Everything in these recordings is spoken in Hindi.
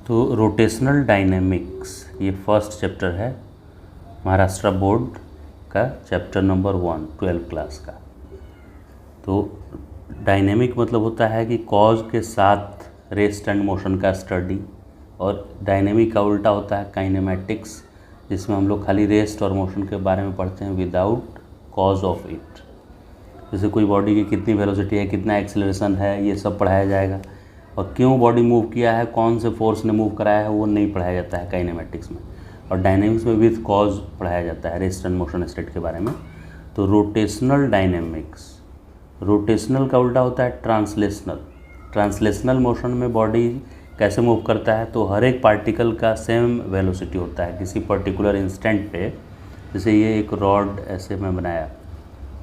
तो रोटेशनल डायनेमिक्स ये फर्स्ट चैप्टर है महाराष्ट्र बोर्ड का, चैप्टर नंबर 1 12th क्लास का। तो डायनेमिक मतलब होता है कि कॉज के साथ रेस्ट एंड मोशन का स्टडी, और डायनेमिक का उल्टा होता है काइनेमैटिक्स, जिसमें हम लोग खाली रेस्ट और मोशन के बारे में पढ़ते हैं विदाउट कॉज ऑफ इट। जैसे कोई बॉडी की कितनी वेलोसिटी है, कितना एक्सेलरेशन है, ये सब पढ़ाया जाएगा। और क्यों बॉडी मूव किया है, कौन से फोर्स ने मूव कराया है, वो नहीं पढ़ाया जाता है काइनेमैटिक्स में। और डायनेमिक्स में विथ कॉज पढ़ाया जाता है, रेस्ट एंड मोशन स्टेट के बारे में। तो रोटेशनल डायनेमिक्स, रोटेशनल का उल्टा होता है ट्रांसलेशनल। ट्रांसलेशनल मोशन में बॉडी कैसे मूव करता है, तो हर एक पार्टिकल का सेम वेलोसिटी होता है किसी पर्टिकुलर इंस्टेंट पे। जैसे ये एक रॉड ऐसे मैं बनाया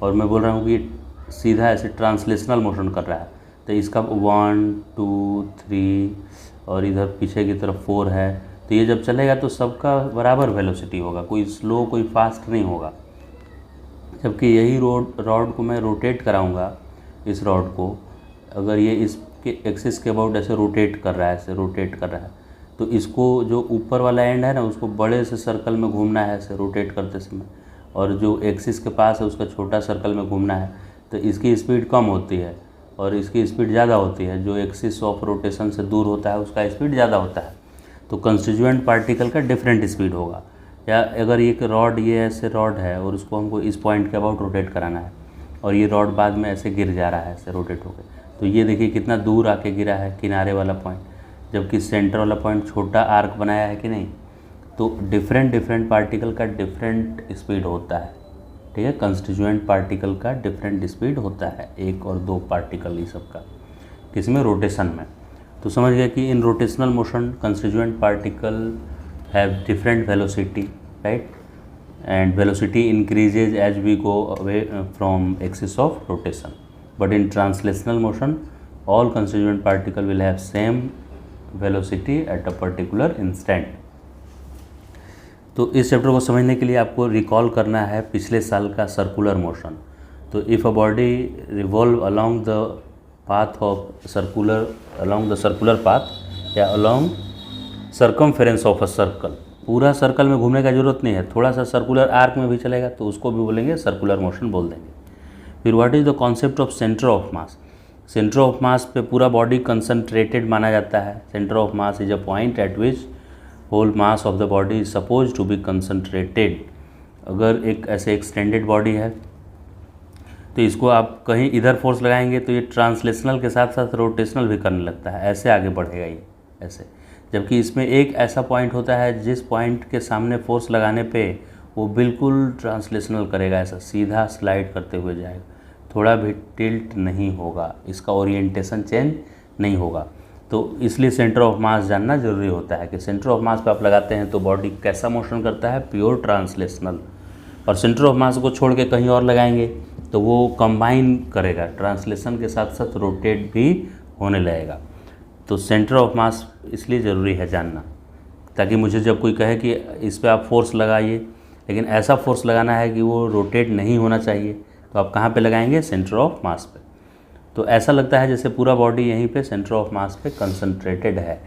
और मैं बोल रहा हूँ कि सीधा ऐसे ट्रांसलेशनल मोशन कर रहा है, तो इसका 1 2 3 और इधर पीछे की तरफ 4 है। तो ये जब चलेगा तो सबका बराबर वेलोसिटी होगा, कोई स्लो कोई फास्ट नहीं होगा। जबकि यही रॉड को मैं रोटेट कराऊंगा, इस रॉड को अगर ये इसके एक्सिस के अबाउट ऐसे रोटेट कर रहा है, ऐसे रोटेट कर रहा है, तो इसको जो ऊपर वाला एंड है ना, उसको बड़े से सर्कल में घूमना है ऐसे रोटेट करते समय, और जो एक्सिस के पास है उसका छोटा सर्कल में घूमना है। तो इसकी स्पीड कम होती है और इसकी स्पीड ज़्यादा होती है। जो एक्सिस ऑफ रोटेशन से दूर होता है उसका स्पीड ज़्यादा होता है, तो कंस्टिट्यूएंट पार्टिकल का डिफरेंट स्पीड होगा। या अगर एक रॉड, ये ऐसे रॉड है और उसको हमको इस पॉइंट के अबाउट रोटेट कराना है, और ये रॉड बाद में ऐसे गिर जा रहा है ऐसे रोटेट होकर, तो ये देखिए कितना दूर आके गिरा है किनारे वाला पॉइंट, जबकि सेंटर वाला पॉइंट छोटा आर्क बनाया है कि नहीं। तो डिफरेंट पार्टिकल का डिफरेंट स्पीड होता है, ठीक है। कंस्टिट्यूएंट पार्टिकल का डिफरेंट स्पीड होता है, 1 और 2 पार्टिकल ये सब का, किसमें, रोटेशन में। तो समझ गया कि in rotational motion constituent particle have different velocity, right, and velocity increases as we go away from axis of rotation. But in translational motion all constituent particle will have same velocity at a particular instant. तो इस चैप्टर को समझने के लिए आपको रिकॉल करना है पिछले साल का सर्कुलर मोशन। तो if a body revolve along the path of along the circular path या along circumference of a circle, पूरा सर्कल में घूमने का जरूरत नहीं है, थोड़ा सा सर्कुलर आर्क में भी चलेगा तो उसको भी बोलेंगे सर्कुलर मोशन बोल देंगे। फिर what is the concept of centre of mass. Centre of mass पे पूरा बॉडी कंसंट्रेटेड माना जाता है। Centre of mass is a point at which whole mass of the body is suppose to be concentrated. अगर एक ऐसे एक्सटेंडेड बॉडी है तो इसको आप कहीं इधर फोर्स लगाएंगे तो ये ट्रांसलेशनल के साथ साथ रोटेशनल भी करने लगता है, ऐसे आगे बढ़ेगा ये ऐसे। जबकि इसमें एक ऐसा पॉइंट होता है जिस पॉइंट के सामने फोर्स लगाने पे वो बिल्कुल ट्रांसलेशनल करेगा, ऐसा सीधा स्लाइड करते हुए जाएगा, थोड़ा भी टिल्ट नहीं होगा, इसका ओरिएंटेशन चेंज नहीं होगा। तो इसलिए सेंटर ऑफ मास जानना जरूरी होता है कि सेंटर ऑफ मास पे आप लगाते हैं तो बॉडी कैसा मोशन करता है, प्योर ट्रांसलेशनल। और सेंटर ऑफ मास को छोड़ के कहीं और लगाएंगे तो वो कंबाइन करेगा, ट्रांसलेशन के साथ साथ रोटेट भी होने लगेगा। तो सेंटर ऑफ मास इसलिए ज़रूरी है जानना, ताकि मुझे जब कोई कहे कि इस पर आप फोर्स लगाइए, लेकिन ऐसा फोर्स लगाना है कि वो रोटेट नहीं होना चाहिए, तो आप कहाँ पे लगाएंगे, सेंटर ऑफ मास पे। तो ऐसा लगता है जैसे पूरा बॉडी यहीं पे सेंटर ऑफ मास पे कंसंट्रेटेड है।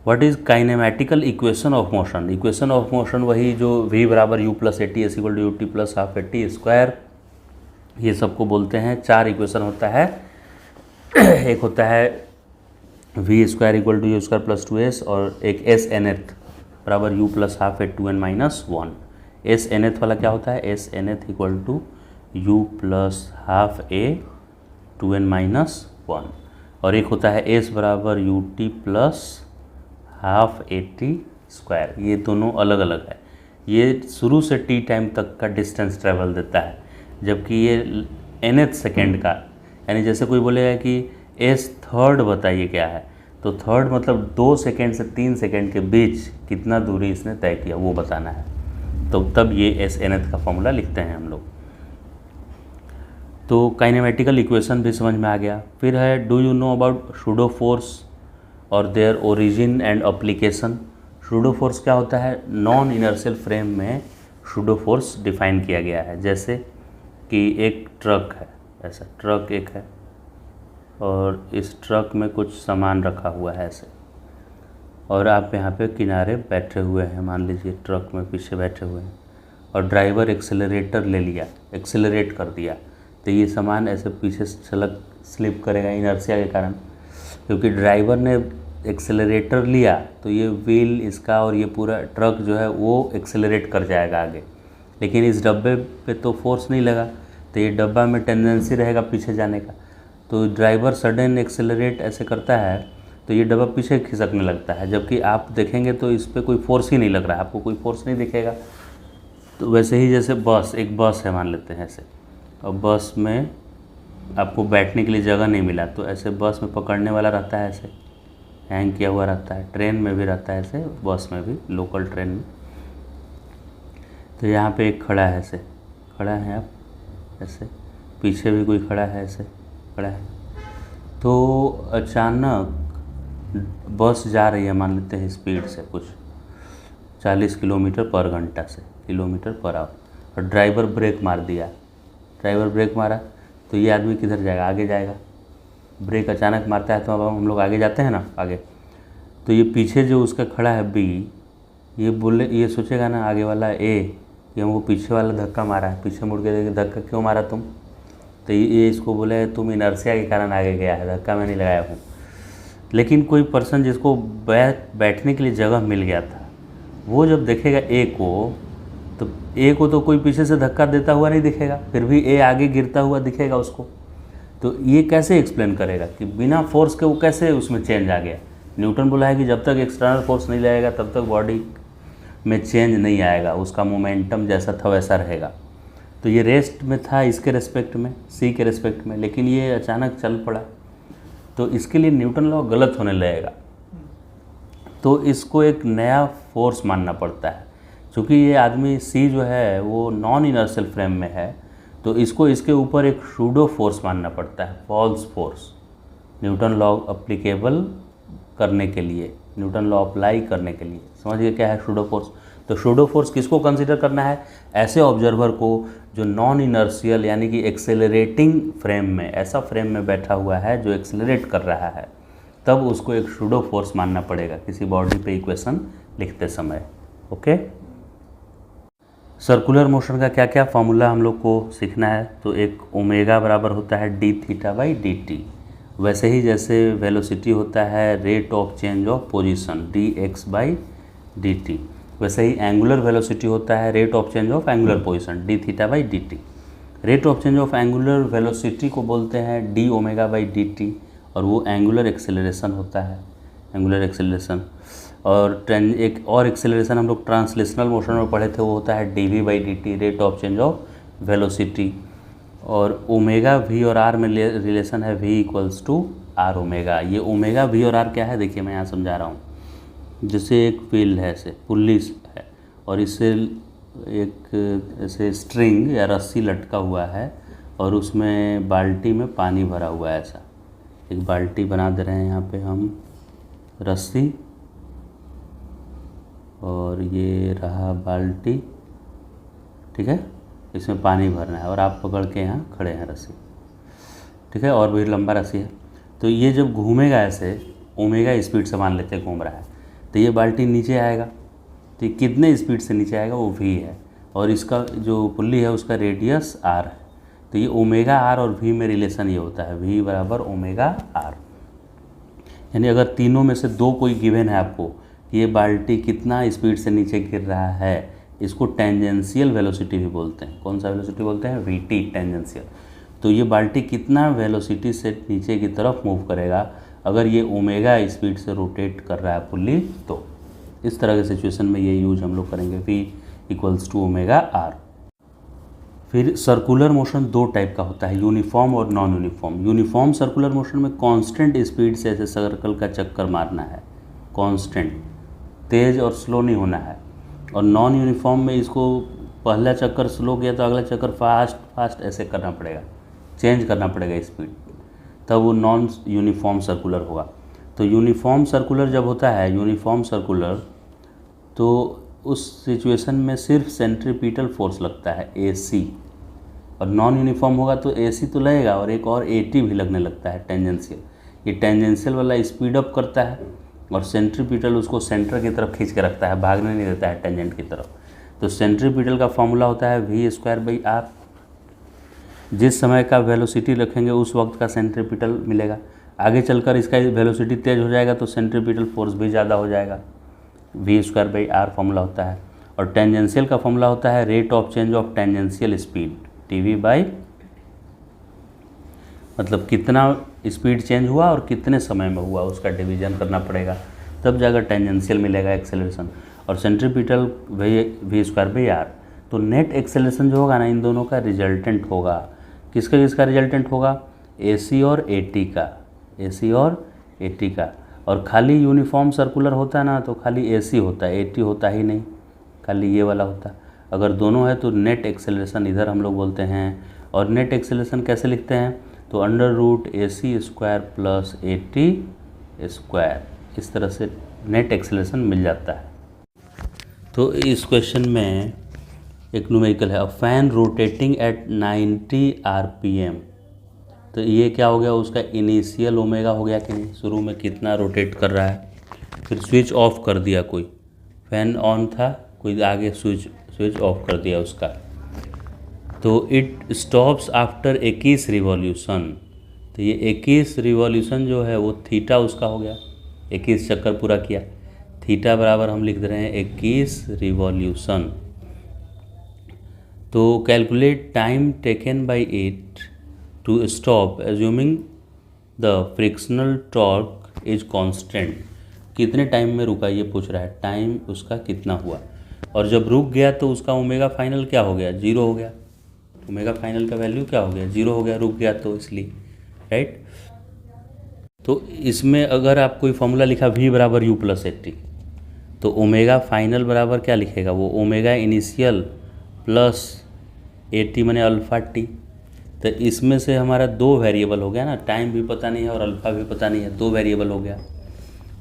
What is kinematical equation of motion. Equation of motion वही जो v बराबर u plus a t equal to u t plus half a t square, ये सबको बोलते हैं। 4 इक्वेशन होता है। एक होता है v square equal to u square plus 2s, और एक s nth बराबर u plus half a 2n minus 1। s nth वाला क्या होता है, s nth equal to u plus half a 2n minus 1। और एक होता है s बराबर u t plus half a t square. ये दोनों अलग अलग है। ये शुरू से t टाइम तक का डिस्टेंस ट्रेवल देता है, जबकि ये nth सेकेंड का, यानी जैसे कोई बोलेगा कि s थर्ड बताइए क्या है, तो थर्ड मतलब 2 सेकेंड से 3 सेकेंड के बीच कितना दूरी इसने तय किया वो बताना है, तो तब ये s nth का फॉर्मूला लिखते हैं हम लोग। तो काइनेमेटिकल इक्वेशन भी समझ में आ गया। फिर है do you know about pseudo force और their origin and application. Pseudo force क्या होता है, नॉन इनर्शियल फ्रेम में सूडो फोर्स डिफाइन किया गया है। जैसे कि एक ट्रक है, ऐसा ट्रक एक है और इस ट्रक में कुछ सामान रखा हुआ है ऐसे, और आप यहाँ पे किनारे बैठे हुए हैं, मान लीजिए ट्रक में पीछे बैठे हुए हैं, और ड्राइवर एक्सेलरेटर ले लिया, एक्सेलरेट कर दिया, तो ये सामान ऐसे पीछे स्लिप करेगा इनर्शिया के कारण, क्योंकि ड्राइवर ने एक्सेलरेटर लिया तो ये व्हील इसका और ये पूरा ट्रक जो है वो एक्सेलरेट कर जाएगा आगे। लेकिन इस डब्बे पे तो फोर्स नहीं लगा, तो ये डब्बा में टेंडेंसी रहेगा पीछे जाने का। तो ड्राइवर सडन एक्सेलरेट ऐसे करता है तो ये डब्बा पीछे खिसकने लगता है, जबकि आप देखेंगे तो इस पर कोई फोर्स ही नहीं लग रहा है, आपको कोई फोर्स नहीं दिखेगा। तो वैसे ही जैसे एक बस है मान लेते हैं ऐसे, और बस में आपको बैठने के लिए जगह नहीं मिला, तो ऐसे बस में पकड़ने वाला रहता है, ऐसे हैंग किया हुआ रहता है। ट्रेन में भी रहता है ऐसे, बस में भी, लोकल ट्रेन में। तो यहाँ पे एक खड़ा है, ऐसे खड़ा है आप, ऐसे पीछे भी कोई खड़ा है, ऐसे खड़ा है। तो अचानक बस जा रही है, मान लेते हैं स्पीड से कुछ 40 किलोमीटर पर घंटा से, किलोमीटर पर आवर, और ड्राइवर ब्रेक मार दिया। ड्राइवर ब्रेक मारा तो ये आदमी किधर जाएगा? आगे जाएगा। ब्रेक अचानक मारता है तो अब हम लोग आगे जाते हैं ना, आगे। तो ये पीछे जो उसका खड़ा है बी, ये सोचेगा ना आगे वाला ए, ये हमको पीछे वाला धक्का मारा है, पीछे मुड़ के देखे धक्का क्यों मारा तुम? तो ये इसको बोले तुम इनर्शिया के कारण आगे गया है, धक्का मैं नहीं लगाया हूँ। लेकिन कोई पर्सन जिसको बैठने के लिए जगह मिल गया था, वो जब देखेगा ए को तो कोई पीछे से धक्का देता हुआ नहीं दिखेगा, फिर भी ए आगे गिरता हुआ दिखेगा उसको। तो ये कैसे एक्सप्लेन करेगा कि बिना फोर्स के वो कैसे उसमें चेंज आ गया? न्यूटन बोला है कि जब तक एक्सटर्नल फोर्स नहीं लगेगा तब तक बॉडी में चेंज नहीं आएगा, उसका मोमेंटम जैसा था वैसा रहेगा। तो ये रेस्ट में था इसके रेस्पेक्ट में, सी के रेस्पेक्ट में, लेकिन ये अचानक चल पड़ा, तो इसके लिए न्यूटन लॉ गलत होने लगेगा। तो इसको एक नया फोर्स मानना पड़ता है। क्योंकि ये आदमी सी जो है वो नॉन इनर्शियल फ्रेम में है, तो इसको इसके ऊपर एक सूडो फोर्स मानना पड़ता है, false force. Newton law applicable करने के लिए, न्यूटन लॉ अप्लाई करने के लिए, समझिए क्या है सूडो फोर्स। तो सूडो फोर्स किसको कंसीडर करना है? ऐसे ऑब्जर्वर को जो नॉन इनर्शियल यानी कि एक्सेलरेटिंग फ्रेम में, ऐसा फ्रेम में बैठा हुआ है जो एक्सेलरेट कर रहा है, तब उसको एक सूडो फोर्स मानना पड़ेगा किसी बॉडी पे इक्वेशन लिखते समय। ओके। सर्कुलर मोशन का क्या क्या फार्मूला हम लोग को सीखना है? तो एक ओमेगा बराबर होता है D theta by d T. वैसे ही जैसे वेलोसिटी होता है rate of change of position D x by d T, वैसे ही एंगुलर वेलोसिटी होता है rate of change of angular position D theta by d t. Rate of change of angular velocity को बोलते हैं D omega by d T, और वो एंगुलर एक्सेलरेशन होता है, एंगुलर एक्सेलरेशन। और एक और एक्सेलरेशन हम लोग ट्रांसलेशनल मोशन में पढ़े थे, वो होता है d v by d t, rate of change of velocity. और ओमेगा वी और आर में रिलेशन है v equals to r omega. ये ओमेगा वी और आर क्या है देखिए, मैं यहाँ समझा रहा हूँ। जैसे एक व्हील है, ऐसे पुल्ली है, और इससे एक ऐसे स्ट्रिंग या रस्सी लटका हुआ है, और उसमें बाल्टी में पानी भरा हुआ है। ऐसा एक बाल्टी बना दे रहे हैं यहाँ पे हम, रस्सी, और ये रहा बाल्टी, ठीक है, इसमें पानी भरना है और आप पकड़ के यहाँ खड़े हैं रस्सी, ठीक है, और भी लंबा रस्सी है। तो ये जब घूमेगा ऐसे, ओमेगा स्पीड से मान लेते हैं घूम रहा है, तो ये बाल्टी नीचे आएगा। तो ये कितने स्पीड से नीचे आएगा? वो वी है, और इसका जो पुल्ली है उसका रेडियस आर है। तो ये ओमेगा आर और वी में रिलेशन ये होता है, वी बराबर ओमेगा आर। यानी अगर तीनों में से दो कोई गिवन है आपको कि ये बाल्टी कितना स्पीड से नीचे गिर रहा है, इसको टेंजेंशियल वेलोसिटी भी बोलते हैं। कौन सा वेलोसिटी बोलते हैं? We T, tangential. तो ये बाल्टी कितना वेलोसिटी से नीचे की तरफ मूव करेगा अगर ये ओमेगा स्पीड से रोटेट कर रहा है पुल्ली, तो इस तरह के सिचुएशन में ये यूज हम लोग करेंगे, v equals to omega r. फिर सर्कुलर मोशन दो टाइप का होता है, यूनिफॉर्म और non uniform. Uniform circular motion में कांस्टेंट स्पीड से ऐसे सर्कल का चक्कर मारना है, कांस्टेंट, तेज़ और स्लो नहीं होना है। और नॉन यूनिफॉर्म में इसको पहला चक्कर स्लो किया तो अगला चक्कर फास्ट ऐसे करना पड़ेगा, चेंज करना पड़ेगा स्पीड, तब वो नॉन यूनिफॉर्म सर्कुलर होगा। तो यूनिफॉर्म सर्कुलर जब होता है, यूनिफॉर्म सर्कुलर, तो उस सिचुएशन में सिर्फ सेंट्रीपिटल फोर्स लगता है AC, और नॉन यूनिफॉर्म होगा तो AC तो लगेगा और एक और AT भी लगने लगता है, टेंजेंशियल। ये टेंजेंशियल वाला स्पीड अप करता है और सेंट्रीपिटल उसको सेंटर की तरफ खींच के रखता है, भागने नहीं देता है टेंजेंट की तरफ। तो सेंट्रीपिटल का फॉर्मूला होता है v²/r। जिस समय का वेलोसिटी रखेंगे उस वक्त का सेंट्रीपिटल मिलेगा। आगे चलकर इसका वेलोसिटी तेज हो जाएगा तो सेंट्रीपिटल फोर्स भी ज़्यादा हो जाएगा। v²/r फॉर्मूला होता है। और टेंजेंशियल का फॉर्मूला होता है rate of change of tangential speed, tv/, मतलब कितना स्पीड चेंज हुआ और कितने समय में हुआ उसका डिवीजन करना पड़ेगा, तब जाकर टेंजेंशियल मिलेगा एक्सेलरेशन। और सेंट्रीपिटल v²/r। तो नेट एक्सेलरेशन जो होगा ना, इन दोनों का रिजल्टेंट होगा। किसका किसका रिजल्टेंट होगा? AC और AT का, AC और AT का। और खाली यूनिफॉर्म सर्कुलर होता है ना तो खाली AC होता है, AT होता ही नहीं, खाली ये वाला होता है। अगर दोनों है तो नेट एक्सेलरेशन इधर हम लोग बोलते हैं। और नेट एक्सेलरेशन कैसे लिखते हैं? तो √AC² + AT², इस तरह से नेट एक्सेलरेशन मिल जाता है। तो इस क्वेश्चन में एक न्यूमेरिकल है, a fan rotating at 90 RPM। तो ये क्या हो गया? उसका इनिशियल ओमेगा हो गया कि नहीं, शुरू में कितना रोटेट कर रहा है। फिर स्विच ऑफ कर दिया, कोई फैन ऑन था, कोई आगे स्विच ऑफ कर दिया उसका। तो इट स्टॉप्स आफ्टर 21 रिवॉल्यूशन। तो ये 21 रिवॉल्यूशन जो है वो थीटा उसका हो गया, 21 चक्कर पूरा किया। थीटा बराबर हम लिख दे रहे हैं 21 रिवॉल्यूशन। तो calculate time taken by it to stop assuming the frictional torque is constant. कितने टाइम में रुका ये पूछ रहा है, टाइम उसका कितना हुआ। और जब रुक गया तो उसका ओमेगा फाइनल क्या हो गया? 0 हो गया। ओमेगा फाइनल का वैल्यू क्या हो गया? 0 हो गया, रुक गया तो इसलिए, राइट। तो इसमें अगर आप कोई फॉर्मूला लिखा v = u + AT, तो ओमेगा फाइनल बराबर क्या लिखेगा? वो ओमेगा इनिशियल प्लस AT माने अल्फ़ा t। तो इसमें से हमारा 2 वेरिएबल हो गया ना, टाइम भी पता नहीं है और अल्फ़ा भी पता नहीं है, 2 वेरिएबल हो गया।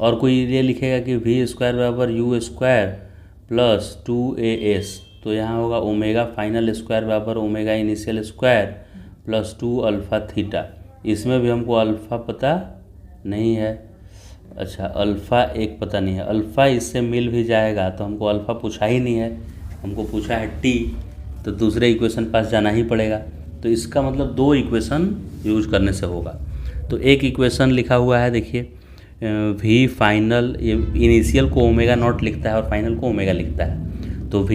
और कोई ये लिखेगा कि v² = u² + 2as, तो यहाँ होगा ओमेगा फाइनल स्क्वायर बराबर omega initial square + 2 alpha theta. इसमें भी हमको अल्फ़ा पता नहीं है। अच्छा, अल्फ़ा एक पता नहीं है, अल्फ़ा इससे मिल भी जाएगा तो हमको अल्फ़ा पूछा ही नहीं है, हमको पूछा है t, तो दूसरे इक्वेशन पास जाना ही पड़ेगा। तो इसका मतलब 2 इक्वेशन यूज करने से होगा। तो एक इक्वेशन लिखा हुआ है, देखिए v फाइनल, ये इनिशियल को ओमेगा नॉट लिखता है और फाइनल को ओमेगा लिखता है। तो v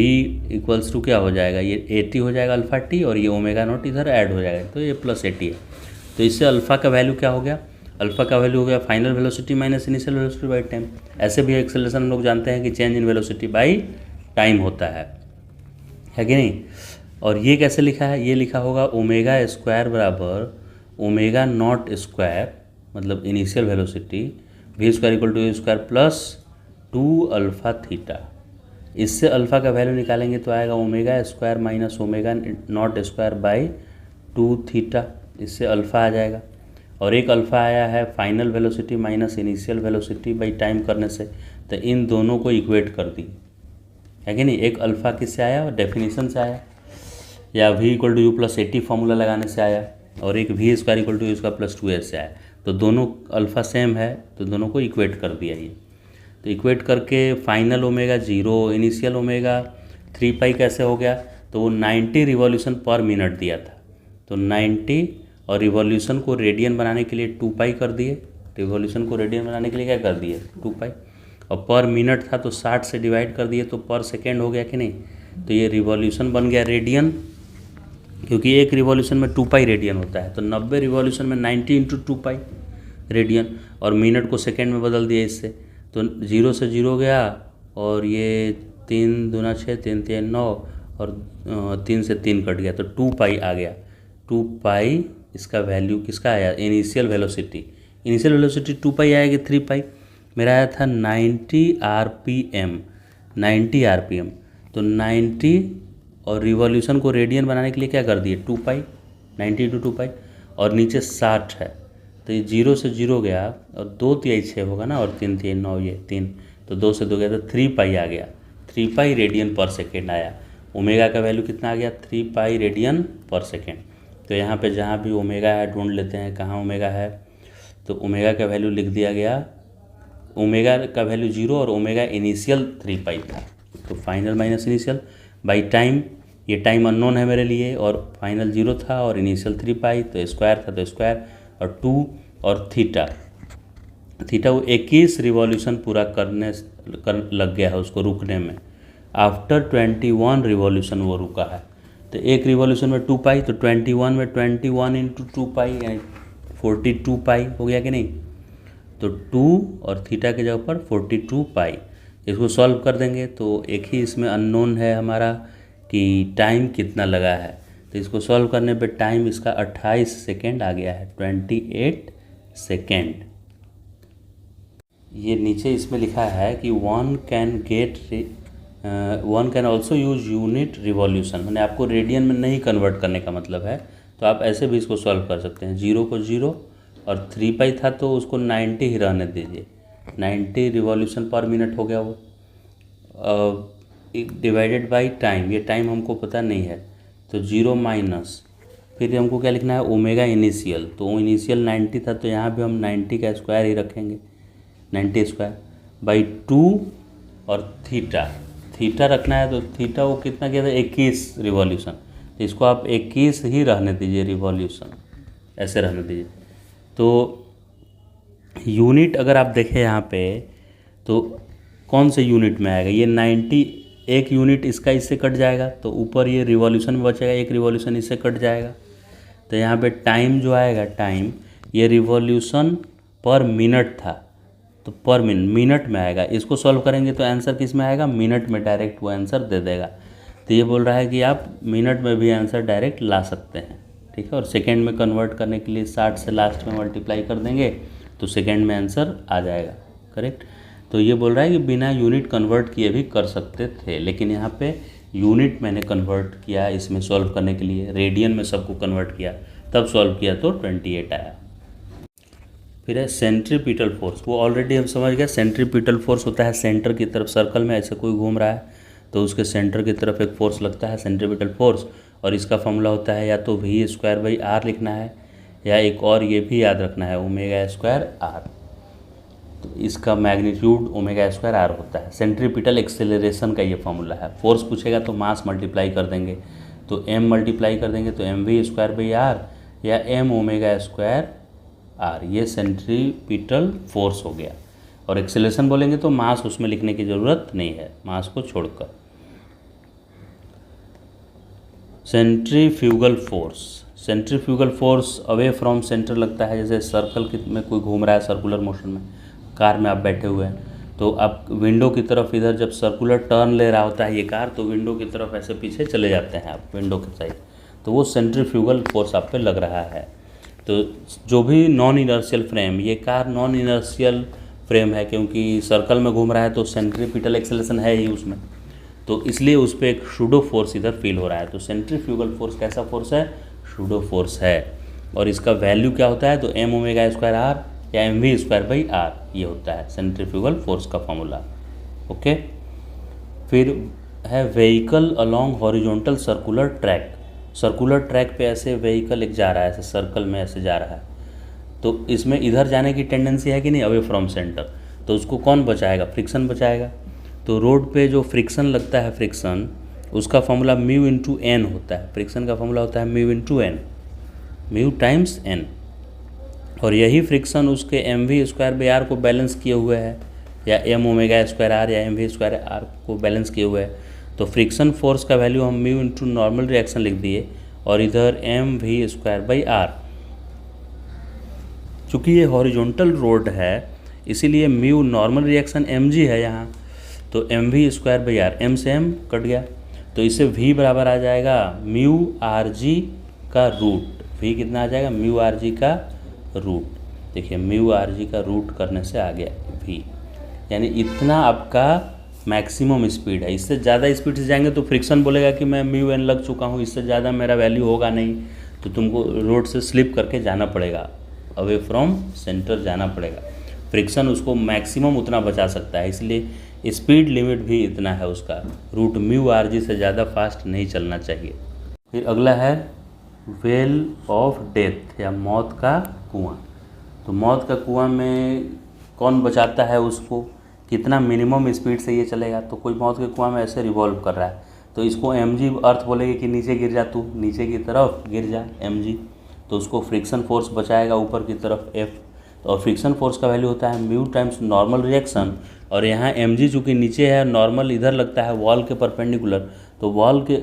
= क्या हो जाएगा? ये AT हो जाएगा अल्फ़ा t, और ये ओमेगा नॉट इधर ऐड हो जाएगा तो ये प्लस AT है। तो इससे अल्फ़ा का वैल्यू क्या हो गया? अल्फ़ा का वैल्यू हो गया final velocity minus initial velocity by time. ऐसे भी एक्सेलरेशन हम लोग जानते हैं कि change in velocity by time होता है कि नहीं। और ये कैसे लिखा है? ये लिखा होगा ω² = ω0², मतलब initial velocity, v² = u² + 2 alpha theta. इससे अल्फ़ा का वैल्यू निकालेंगे तो आएगा ω² - ω0² / 2 थीटा। इससे अल्फ़ा आ जाएगा। और एक अल्फ़ा आया है final velocity minus initial velocity by time करने से, तो इन दोनों को इक्वेट कर दी है कि नहीं। एक अल्फ़ा किससे आया? डेफिनेशन से आया, या v = u + AT फॉर्मूला लगाने से आया, और एक v² = u² + 2s से आया। तो दोनों अल्फ़ा सेम है तो दोनों को इक्वेट कर दिया ये। तो इक्वेट करके फाइनल ओमेगा 0, इनिशियल ओमेगा 3π कैसे हो गया? तो वो 90 रिवॉल्यूशन पर मिनट दिया था, तो 90, और रिवॉल्यूशन को रेडियन बनाने के लिए 2π कर दिए। रिवॉल्यूशन को रेडियन बनाने के लिए क्या कर दिए? 2π। और पर मिनट था तो 60 से डिवाइड कर दिए तो पर सेकेंड हो गया कि नहीं। तो ये रिवॉल्यूशन बन गया रेडियन, क्योंकि एक रिवॉल्यूशन में 2π रेडियन होता है। तो 90 रिवॉल्यूशन में 90 × 2π रेडियन, और मिनट को सेकेंड में बदल दिया इससे। तो 0 से 0 गया, और ये 3 दूना 6, 3 3 9, और 3 से 3 कट गया तो 2π आ गया। 2π इसका वैल्यू किसका आया? Initial velocity. इनिशियल वेलोसिटी 2π आएगी 3π। मेरा आया था 90 RPM, 90 RPM। तो 90, और रिवॉल्यूशन को रेडियन बनाने के लिए क्या कर दिए? 2π, 90 × 2π, और नीचे 60 है तो ये 0 से 0 गया, और 2 3 6 होगा ना, और 3 3 9, ये 3, तो 2 से 2 गया तो 3π आ गया। 3π रेडियन पर सेकेंड आया। ओमेगा का वैल्यू कितना आ गया? 3π रेडियन पर सेकेंड। तो यहाँ पे जहाँ भी ओमेगा है ढूंढ लेते हैं कहाँ ओमेगा है। तो ओमेगा का वैल्यू लिख दिया गया ओमेगा का वैल्यू 0 और ओमेगा इनिशियल 3 पाई था, तो final minus initial by time, ये टाइम अननोन है मेरे लिए और फाइनल 0 था और इनिशियल 3 पाई, तो स्क्वायर था तो स्क्वायर और 2 और थीटा वो 21 रिवॉल्यूशन पूरा लग गया है उसको रुकने में। आफ्टर 21 रिवॉल्यूशन वो रुका है, तो एक रिवॉल्यूशन में 2 पाई, तो 21 में 21 इंटू 2 पाई यानी 42 पाई हो गया कि नहीं। तो 2 और थीटा के जगह पर 42 पाई, इसको सॉल्व कर देंगे तो एक ही इसमें अननोन है हमारा कि टाइम कितना लगा है, तो इसको सॉल्व करने पे टाइम इसका 28 सेकेंड आ गया है, 28 सेकेंड। ये नीचे इसमें लिखा है कि one can also use unit revolution, मैंने आपको रेडियन में नहीं कन्वर्ट करने का मतलब है, तो आप ऐसे भी इसको सॉल्व कर सकते हैं। 0 को 0 और 3 पाई था तो उसको 90 ही रहने दीजिए, 90 रिवॉल्यूशन पर मिनट हो गया वो, डिवाइडेड बाई टाइम, ये टाइम हमको पता नहीं है, तो 0 माइनस, फिर हमको क्या लिखना है ओमेगा इनिशियल, तो इनिशियल 90 था तो यहाँ भी हम 90 का स्क्वायर ही रखेंगे, 90 स्क्वायर बाई 2 और थीटा रखना है, तो थीटा वो कितना किया था 21 रिवॉल्यूशन, तो इसको आप 21 ही रहने दीजिए रिवॉल्यूशन, ऐसे रहने दीजिए। तो यूनिट अगर आप देखें यहाँ पे तो कौन से यूनिट में आएगा, ये 90 एक यूनिट इसका इससे कट जाएगा, तो ऊपर ये रिवॉल्यूशन में बचेगा, एक रिवॉल्यूशन इससे कट जाएगा, तो यहाँ पे टाइम जो आएगा, टाइम ये रिवॉल्यूशन पर मिनट था तो पर मिनट में आएगा, इसको सॉल्व करेंगे तो आंसर किस में आएगा, मिनट में डायरेक्ट वो आंसर दे देगा। तो ये बोल रहा है कि आप मिनट में भी आंसर डायरेक्ट ला सकते हैं, ठीक है। और सेकेंड में कन्वर्ट करने के लिए 60 से लास्ट में मल्टीप्लाई कर देंगे तो सेकेंड में आंसर आ जाएगा, करेक्ट। तो ये बोल रहा है कि बिना यूनिट कन्वर्ट किए भी कर सकते थे, लेकिन यहाँ पे यूनिट मैंने कन्वर्ट किया इसमें सॉल्व करने के लिए, रेडियन में सबको कन्वर्ट किया, तब सॉल्व किया तो 28 आया। फिर है सेंट्रीपिटल फोर्स, वो ऑलरेडी हम समझ गए, सेंट्रीपिटल फोर्स होता है सेंटर की तरफ, सर्कल में ऐसे कोई घूम रहा है तो उसके सेंटर की तरफ एक फोर्स लगता है सेंट्रीपिटल फोर्स, और इसका फॉर्मूला होता है या तो V²/R लिखना है या एक और ये भी याद रखना है ω²R, तो इसका मैग्नीट्यूड ω²R होता है। सेंट्रीपिटल एक्सेलरेशन का ये फॉर्मूला है, फोर्स पूछेगा तो मास मल्टीप्लाई कर देंगे, तो m मल्टीप्लाई कर देंगे तो mv²/R या mω²R, ये सेंट्रीपिटल फोर्स हो गया। और एक्सेलरेशन बोलेंगे तो मास उसमें लिखने की ज़रूरत नहीं है, मास को छोड़कर। Centrifugal force away from centre लगता है, जैसे सर्कल में कोई घूम रहा है सर्कुलर मोशन में, कार में आप बैठे हुए हैं तो आप विंडो की तरफ इधर जब सर्कुलर टर्न ले रहा होता है ये कार, तो विंडो की तरफ ऐसे पीछे चले जाते हैं आप विंडो के साइड, तो वो सेंट्रीफ्यूगल फोर्स आप पे लग रहा है। तो जो भी नॉन इनर्शियल फ्रेम, ये कार नॉन इनर्शियल फ्रेम है क्योंकि सर्कल में घूम रहा है तो सेंट्रीपिटल एक्सेलरेशन है ही उसमें, तो इसलिए उस पर एक शूडो फोर्स इधर फील हो रहा है। तो सेंट्रीफ्यूगल फोर्स कैसा फोर्स है, शूडो फोर्स है, और इसका वैल्यू क्या होता है, तो mω²R या mv²/R ये होता है सेंट्रीफ्यूगल फोर्स का फॉर्मूला, ओके। फिर है vehicle along horizontal circular track, circular track पे ऐसे व्हीकल एक जा रहा है, ऐसे सर्कल में ऐसे जा रहा है, तो इसमें इधर जाने की टेंडेंसी है कि नहीं, अवे फ्रॉम सेंटर, तो उसको कौन बचाएगा, फ्रिक्शन बचाएगा। तो रोड पे जो फ्रिक्शन लगता है, फ्रिक्शन उसका फॉर्मूला μ/n होता है, फ्रिक्शन का फॉर्मूला होता है μ/n, म्यू टाइम्स n, और यही फ्रिक्शन उसके mv²/R को बैलेंस किए हुए है, या mω²R या mv²R को बैलेंस किए हुए है। तो फ्रिक्शन फोर्स का वैल्यू हम μ नॉर्मल रिएक्शन लिख दिए, और इधर mv²/R, चूँकि ये हॉरिजॉन्टल रोड है इसीलिए म्यू नॉर्मल रिएक्शन mg है यहाँ, तो mv²/R, m से m कट गया, तो इससे v बराबर आ जाएगा μrg का रूट, v कितना आ जाएगा, μrg का रूट, देखिए μrg का रूट करने से आ गया v, यानी इतना आपका मैक्सिमम स्पीड है। इससे ज़्यादा स्पीड से जाएंगे तो फ्रिक्शन बोलेगा कि मैं μn लग चुका हूँ, इससे ज़्यादा मेरा वैल्यू होगा नहीं, तो तुमको रोड से स्लिप करके जाना पड़ेगा, अवे फ्रॉम सेंटर जाना पड़ेगा। फ्रिक्शन उसको मैक्सिमम उतना बचा सकता है, इसलिए स्पीड लिमिट भी इतना है उसका, रूट μrg से ज़्यादा फास्ट नहीं चलना चाहिए। फिर अगला है वेल ऑफ डेथ या मौत का कुआं। तो मौत का कुआं में कौन बचाता है उसको, कितना मिनिमम स्पीड से ये चलेगा। तो कोई मौत के कुआं में ऐसे रिवॉल्व कर रहा है तो इसको mg अर्थ बोलेगी कि नीचे गिर जा, तू नीचे की तरफ गिर जा mg, तो उसको फ्रिक्शन फोर्स बचाएगा ऊपर की तरफ F। तो और फ्रिक्शन फोर्स का वैल्यू होता है म्यू टाइम्स नॉर्मल रिएक्शन, और यहाँ mg चूँकि नीचे है, नॉर्मल इधर लगता है वॉल के परपेंडिकुलर, तो वॉल के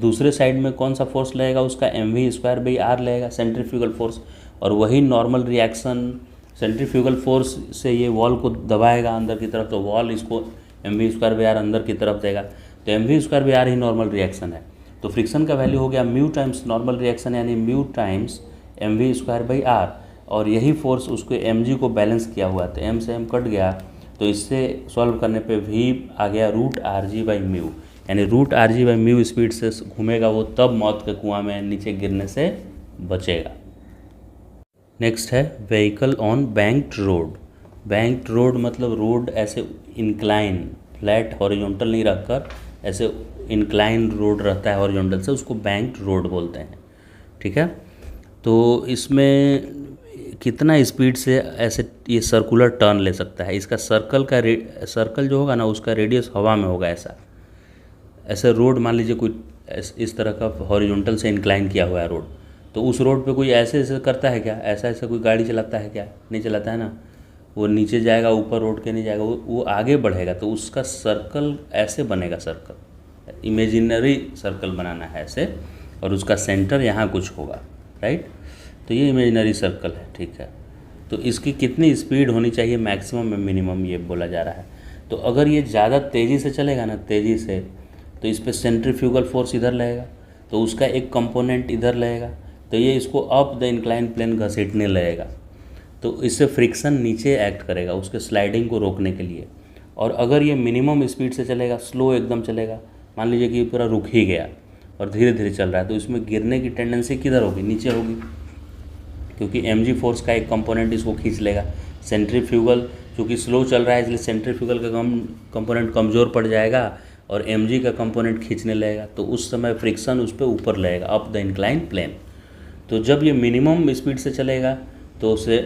दूसरे साइड में कौन सा फोर्स लगेगा उसका mv²/r लगेगा, सेंट्रीफ्यूगल फोर्स। और वही नॉर्मल रिएक्शन सेंट्रीफ्यूगल फोर्स से ये वॉल को दबाएगा अंदर की तरफ, तो वॉल इसको mv²/r अंदर की तरफ देगा, तो mv²/r ही नॉर्मल रिएक्शन है। तो फ्रिक्शन का वैल्यू हो गया म्यू टाइम्स नॉर्मल रिएक्शन यानी म्यू टाइम्स mv²/r, और यही फोर्स उसको mg को बैलेंस किया हुआ है, तो m से m कट गया, तो इससे सॉल्व करने पे v आ गया √rg/μ, यानी √rg/μ स्पीड से घूमेगा वो, तब मौत के कुआं में नीचे गिरने से बचेगा। नेक्स्ट है vehicle on banked road. Banked road मतलब रोड ऐसे इंक्लाइन, फ्लैट हॉरिजॉन्टल नहीं रखकर ऐसे इंक्लाइन रोड रहता है हॉरिजॉन्टल से, उसको बैंक्ड रोड बोलते हैं। ठीक है, तो इसमें कितना स्पीड से ऐसे ये सर्कुलर टर्न ले सकता है, इसका सर्कल जो होगा ना उसका रेडियस हवा में होगा। ऐसे रोड मान लीजिए कोई इस तरह का हॉरिजॉन्टल से इंक्लाइन किया हुआ है रोड, तो उस रोड पे कोई ऐसे ऐसे करता है क्या, ऐसा ऐसा कोई गाड़ी चलाता है क्या, नहीं चलाता है ना, वो नीचे जाएगा ऊपर रोड के नहीं जाएगा, वो आगे बढ़ेगा, तो उसका सर्कल ऐसे बनेगा, सर्कल इमेजिनरी सर्कल बनाना है ऐसे, और उसका सेंटर यहाँ कुछ होगा, राइट। तो ये इमेजिनरी सर्कल है, ठीक है। तो इसकी कितनी स्पीड होनी चाहिए, मैक्सिमम में मिनिमम, ये बोला जा रहा है। तो अगर ये ज़्यादा तेज़ी से चलेगा ना, तेज़ी से, तो इस पर सेंट्रीफ्यूगल फोर्स इधर लगेगा, तो उसका एक कंपोनेंट इधर लगेगा, तो ये इसको अप द इंक्लाइन प्लेन घसीटने लगेगा, तो इससे फ्रिक्शन नीचे एक्ट करेगा उसके स्लाइडिंग को रोकने के लिए। और अगर ये मिनिमम स्पीड से चलेगा, स्लो एकदम चलेगा, मान लीजिए कि पूरा रुक ही गया और धीरे धीरे चल रहा है, तो इसमें गिरने की टेंडेंसी किधर होगी, नीचे होगी, क्योंकि mg फोर्स का एक कंपोनेंट इसको खींच लेगा। सेंट्रीफ्यूगल चूँकि स्लो चल रहा है इसलिए सेंट्रीफ्यूगल का कंपोनेंट कमज़ोर पड़ जाएगा और mg का कंपोनेंट खींचने लगेगा, तो उस समय फ्रिक्शन उस पर ऊपर लगेगा, अप द इंक्लाइन प्लेन। तो जब ये मिनिमम स्पीड से चलेगा तो उसे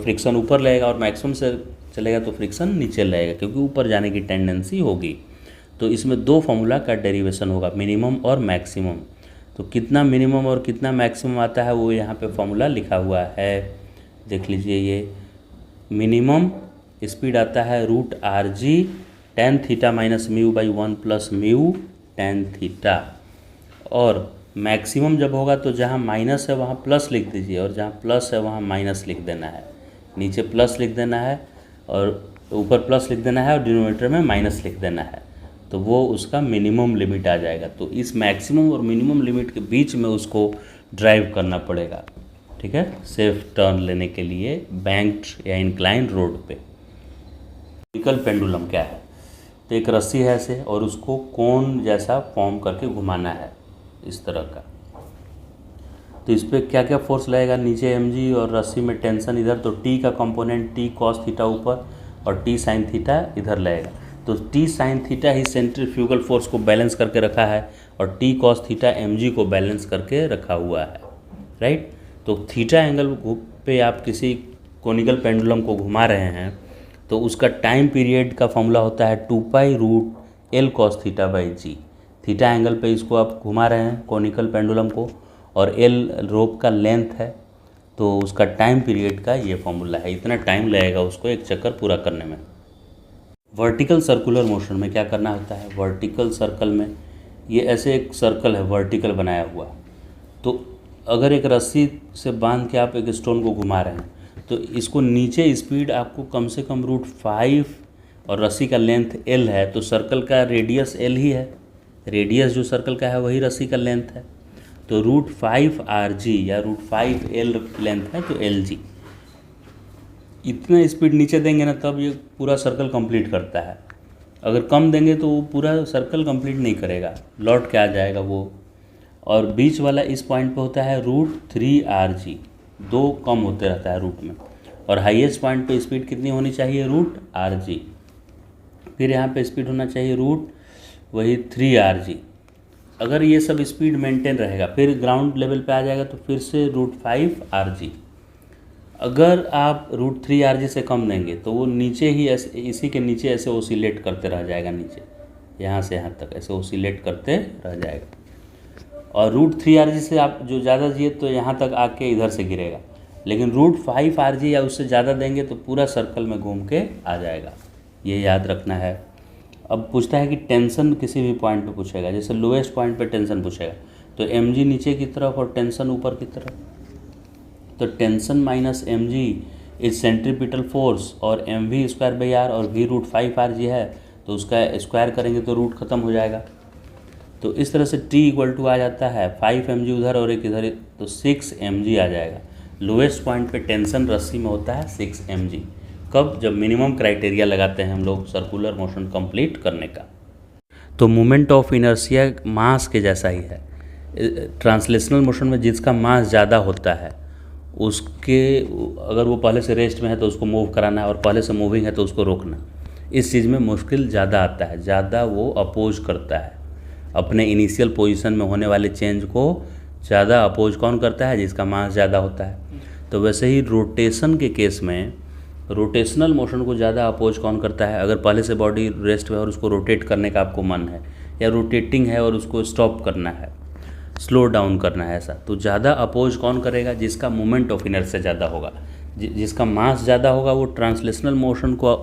फ्रिक्शन ऊपर लगेगा, और मैक्सिमम से चलेगा तो फ्रिक्शन नीचे लगेगा, क्योंकि ऊपर जाने की टेंडेंसी होगी। तो इसमें दो फॉर्मूला का डेरिवेशन होगा, मिनिमम और मैक्सिमम। तो कितना मिनिमम और कितना मैक्सिमम आता है वो यहाँ पे फॉर्मूला लिखा हुआ है, देख लीजिए। ये मिनिमम स्पीड आता है √rg tan theta minus μ/1 plus mu tan theta, और मैक्सिमम जब होगा तो जहाँ माइनस है वहाँ प्लस लिख दीजिए, और जहाँ प्लस है वहाँ माइनस लिख देना है, नीचे प्लस लिख देना है और ऊपर प्लस लिख देना है, और डिनोमिनेटर में माइनस लिख देना है, तो वो उसका मिनिमम लिमिट आ जाएगा। तो इस मैक्सिमम और मिनिमम लिमिट के बीच में उसको ड्राइव करना पड़ेगा, ठीक है, सेफ टर्न लेने के लिए बैंक्ड या इंक्लाइन रोड पे। व्हीकल पेंडुलम क्या है, तो एक रस्सी है ऐसे, और उसको कोन जैसा फॉर्म करके घुमाना है इस तरह का। तो इस पर क्या क्या फोर्स लगेगा, नीचे mg और रस्सी में टेंशन इधर, तो t का कंपोनेंट t cos थीटा ऊपर और t sin थीटा इधर लगेगा। तो t sin थीटा ही सेंट्रीफ्यूगल फोर्स को बैलेंस करके रखा है, और t cos थीटा mg को बैलेंस करके रखा हुआ है, राइट। तो थीटा एंगल पे आप किसी कोनिकल पेंडुलम को घुमा रहे हैं तो उसका टाइम पीरियड का फॉर्मूला होता है 2π√L cos θ/g। Theta angle पे इसको आप घुमा रहे हैं कोनिकल पेंडुलम को, और L रोप का लेंथ है, तो उसका टाइम पीरियड का ये फॉर्मूला है, इतना टाइम लगेगा उसको एक चक्कर पूरा करने में। वर्टिकल सर्कुलर मोशन में क्या करना होता है, वर्टिकल सर्कल में ये ऐसे एक सर्कल है वर्टिकल बनाया हुआ, तो अगर एक रस्सी से बांध के आप एक स्टोन को घुमा रहे हैं तो इसको नीचे स्पीड आपको कम से कम √5, और रस्सी का लेंथ L है, तो सर्कल का रेडियस L ही है, रेडियस जो सर्कल का है वही रस्सी का लेंथ है, तो √5rg या √5L लेंथ है, तो Lg। इतना स्पीड नीचे देंगे ना तब ये पूरा सर्कल कंप्लीट करता है, अगर कम देंगे तो वो पूरा सर्कल कंप्लीट नहीं करेगा, लौट के आ जाएगा वो। और बीच वाला इस पॉइंट पे होता है √3rg, दो कम होते रहता है रूट में, और हाईएस्ट पॉइंट पे स्पीड कितनी होनी चाहिए, √rg। फिर यहाँ पे स्पीड होना चाहिए वही 3rg। अगर ये सब स्पीड मेंटेन रहेगा, फिर ग्राउंड लेवल पे आ जाएगा तो फिर से √5rg। अगर आप √3 से कम देंगे तो वो नीचे ही ऐसे, इसी के नीचे ऐसे ओसिलेट करते रह जाएगा, नीचे यहाँ से यहाँ तक ऐसे ओसिलेट करते रह जाएगा। और √3 से आप जो ज़्यादा दिए तो यहाँ तक आके इधर से गिरेगा, लेकिन √5 या उससे ज़्यादा देंगे तो पूरा सर्कल में घूम के आ जाएगा, ये याद रखना है। अब पूछता है कि टेंशन किसी भी पॉइंट पे पूछेगा, जैसे लोएस्ट पॉइंट पे टेंशन पूछेगा तो mg नीचे की तरफ और टेंशन ऊपर की तरफ, तो tension minus mg is centripetal force और mv²/r और v √5rg है, तो उसका स्क्वायर करेंगे तो रूट ख़त्म हो जाएगा। तो इस तरह से t = आ जाता है 5 mg उधर और एक इधर, तो 6 mg आ जाएगा। लोएस्ट पॉइंट पे टेंशन रस्सी में होता है 6 mg। कब? जब मिनिमम क्राइटेरिया लगाते हैं हम लोग सर्कुलर मोशन कंप्लीट करने का। तो मोमेंट ऑफ इनर्शिया मास के जैसा ही है। ट्रांसलेशनल मोशन में जिसका मास ज़्यादा होता है उसके, अगर वो पहले से रेस्ट में है तो उसको मूव कराना है, और पहले से मूविंग है तो उसको रोकना। इस चीज़ में मुश्किल ज़्यादा आता है, ज़्यादा वो अपोज करता है अपने इनिशियल पोजीशन में होने वाले चेंज को। ज़्यादा अपोज कौन करता है? जिसका मास ज़्यादा होता है। तो वैसे ही रोटेशन के केस में रोटेशनल मोशन को ज़्यादा अपोज कौन करता है? अगर पहले से बॉडी रेस्ट में और उसको रोटेट करने का आपको मन है, या रोटेटिंग है और उसको स्टॉप करना है, स्लो डाउन करना है, ऐसा, तो ज़्यादा अपोज कौन करेगा? जिसका मोमेंट ऑफ इनर्शिया ज़्यादा होगा। जिसका मास ज़्यादा होगा वो ट्रांसलेशनल मोशन को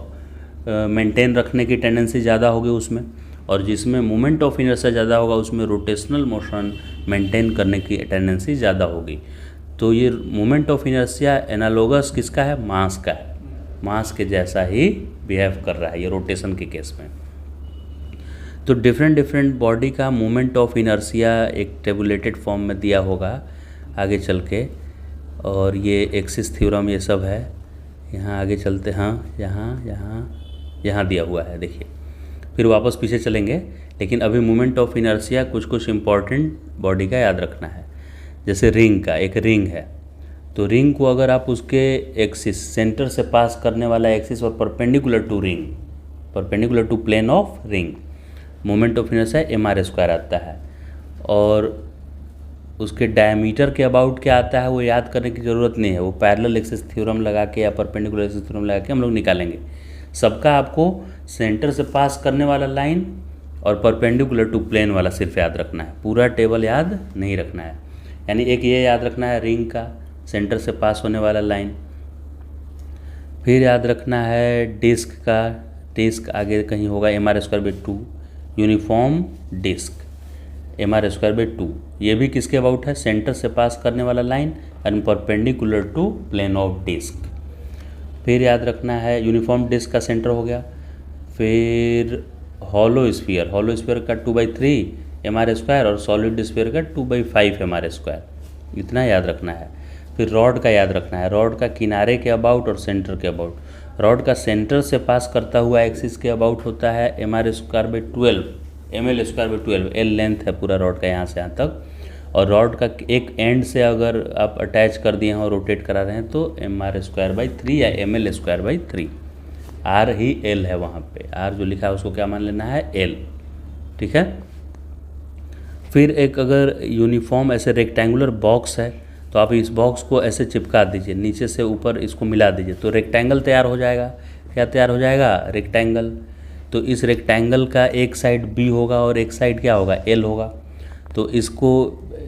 मेंटेन रखने की टेंडेंसी ज़्यादा होगी उसमें, और जिसमें मोमेंट ऑफ इनर्शिया ज़्यादा होगा उसमें रोटेशनल मोशन मेंटेन करने की टेंडेंसी ज़्यादा होगी। तो ये मोमेंट ऑफ इनर्शिया एनालोगस किसका है? मास का है। मास के जैसा ही बिहेव कर रहा है ये रोटेशन के केस में। तो डिफरेंट बॉडी का मोमेंट ऑफ इनर्शिया एक टेबुलेटेड फॉर्म में दिया होगा आगे चल के, और ये एक्सिस थ्योरम ये सब है। यहाँ आगे चलते, हाँ यहाँ दिया हुआ है, देखिए। फिर वापस पीछे चलेंगे, लेकिन अभी मोमेंट ऑफ इनर्शिया कुछ इम्पॉर्टेंट बॉडी का याद रखना है। जैसे रिंग का, एक रिंग है, तो रिंग को अगर आप उसके एक्सिस, सेंटर से पास करने वाला एक्सिस और perpendicular to ring, perpendicular to plane of ring, moment of inertia mr² आता है। और उसके डायमीटर के अबाउट क्या आता है वो याद करने की ज़रूरत नहीं है, वो पैरेलल एक्सिस थ्योरम लगा के या परपेंडिकुलर एक्सिस थ्योरम लगा के हम लोग निकालेंगे। सबका आपको सेंटर से पास करने वाला लाइन और परपेंडिकुलर टू प्लेन वाला सिर्फ याद रखना है, पूरा टेबल याद नहीं रखना है। यानी एक ये याद रखना है रिंग का सेंटर से पास होने वाला लाइन। फिर याद रखना है डिस्क का, डिस्क आगे कहीं होगा mr²/2, यूनिफॉर्म डिस्क mr²/2, ये भी किसके अबाउट है? सेंटर से पास करने वाला line and perpendicular to plane of disc. फिर याद रखना है यूनिफॉर्म डिस्क का सेंटर हो गया। फिर हॉलो स्फीयर, हॉलो स्फीयर का 2/3 mr² और सॉलिड स्फीयर का 2/5 mr², इतना याद रखना है। फिर रॉड का याद रखना है, रॉड का किनारे के अबाउट और सेंटर के अबाउट। रॉड का सेंटर से पास करता हुआ एक्सिस के अबाउट होता है mr²/12, ml²/12, एल लेंथ है पूरा रॉड का यहाँ से यहाँ तक। और रॉड का एक एंड से अगर आप अटैच कर दिए हैं और रोटेट करा रहे हैं तो mr²/3 या ml²/3, आर ही एल है वहाँ पे, आर जो लिखा है उसको क्या मान लेना है? एल, ठीक है। फिर एक अगर यूनिफॉर्म ऐसे रेक्टेंगुलर बॉक्स है तो आप इस बॉक्स को ऐसे चिपका दीजिए, नीचे से ऊपर इसको मिला दीजिए, तो रेक्टेंगल तैयार हो जाएगा। क्या तैयार हो जाएगा? रेक्टेंगल। तो इस रेक्टेंगल का एक साइड बी होगा और एक साइड क्या होगा? एल होगा। तो इसको,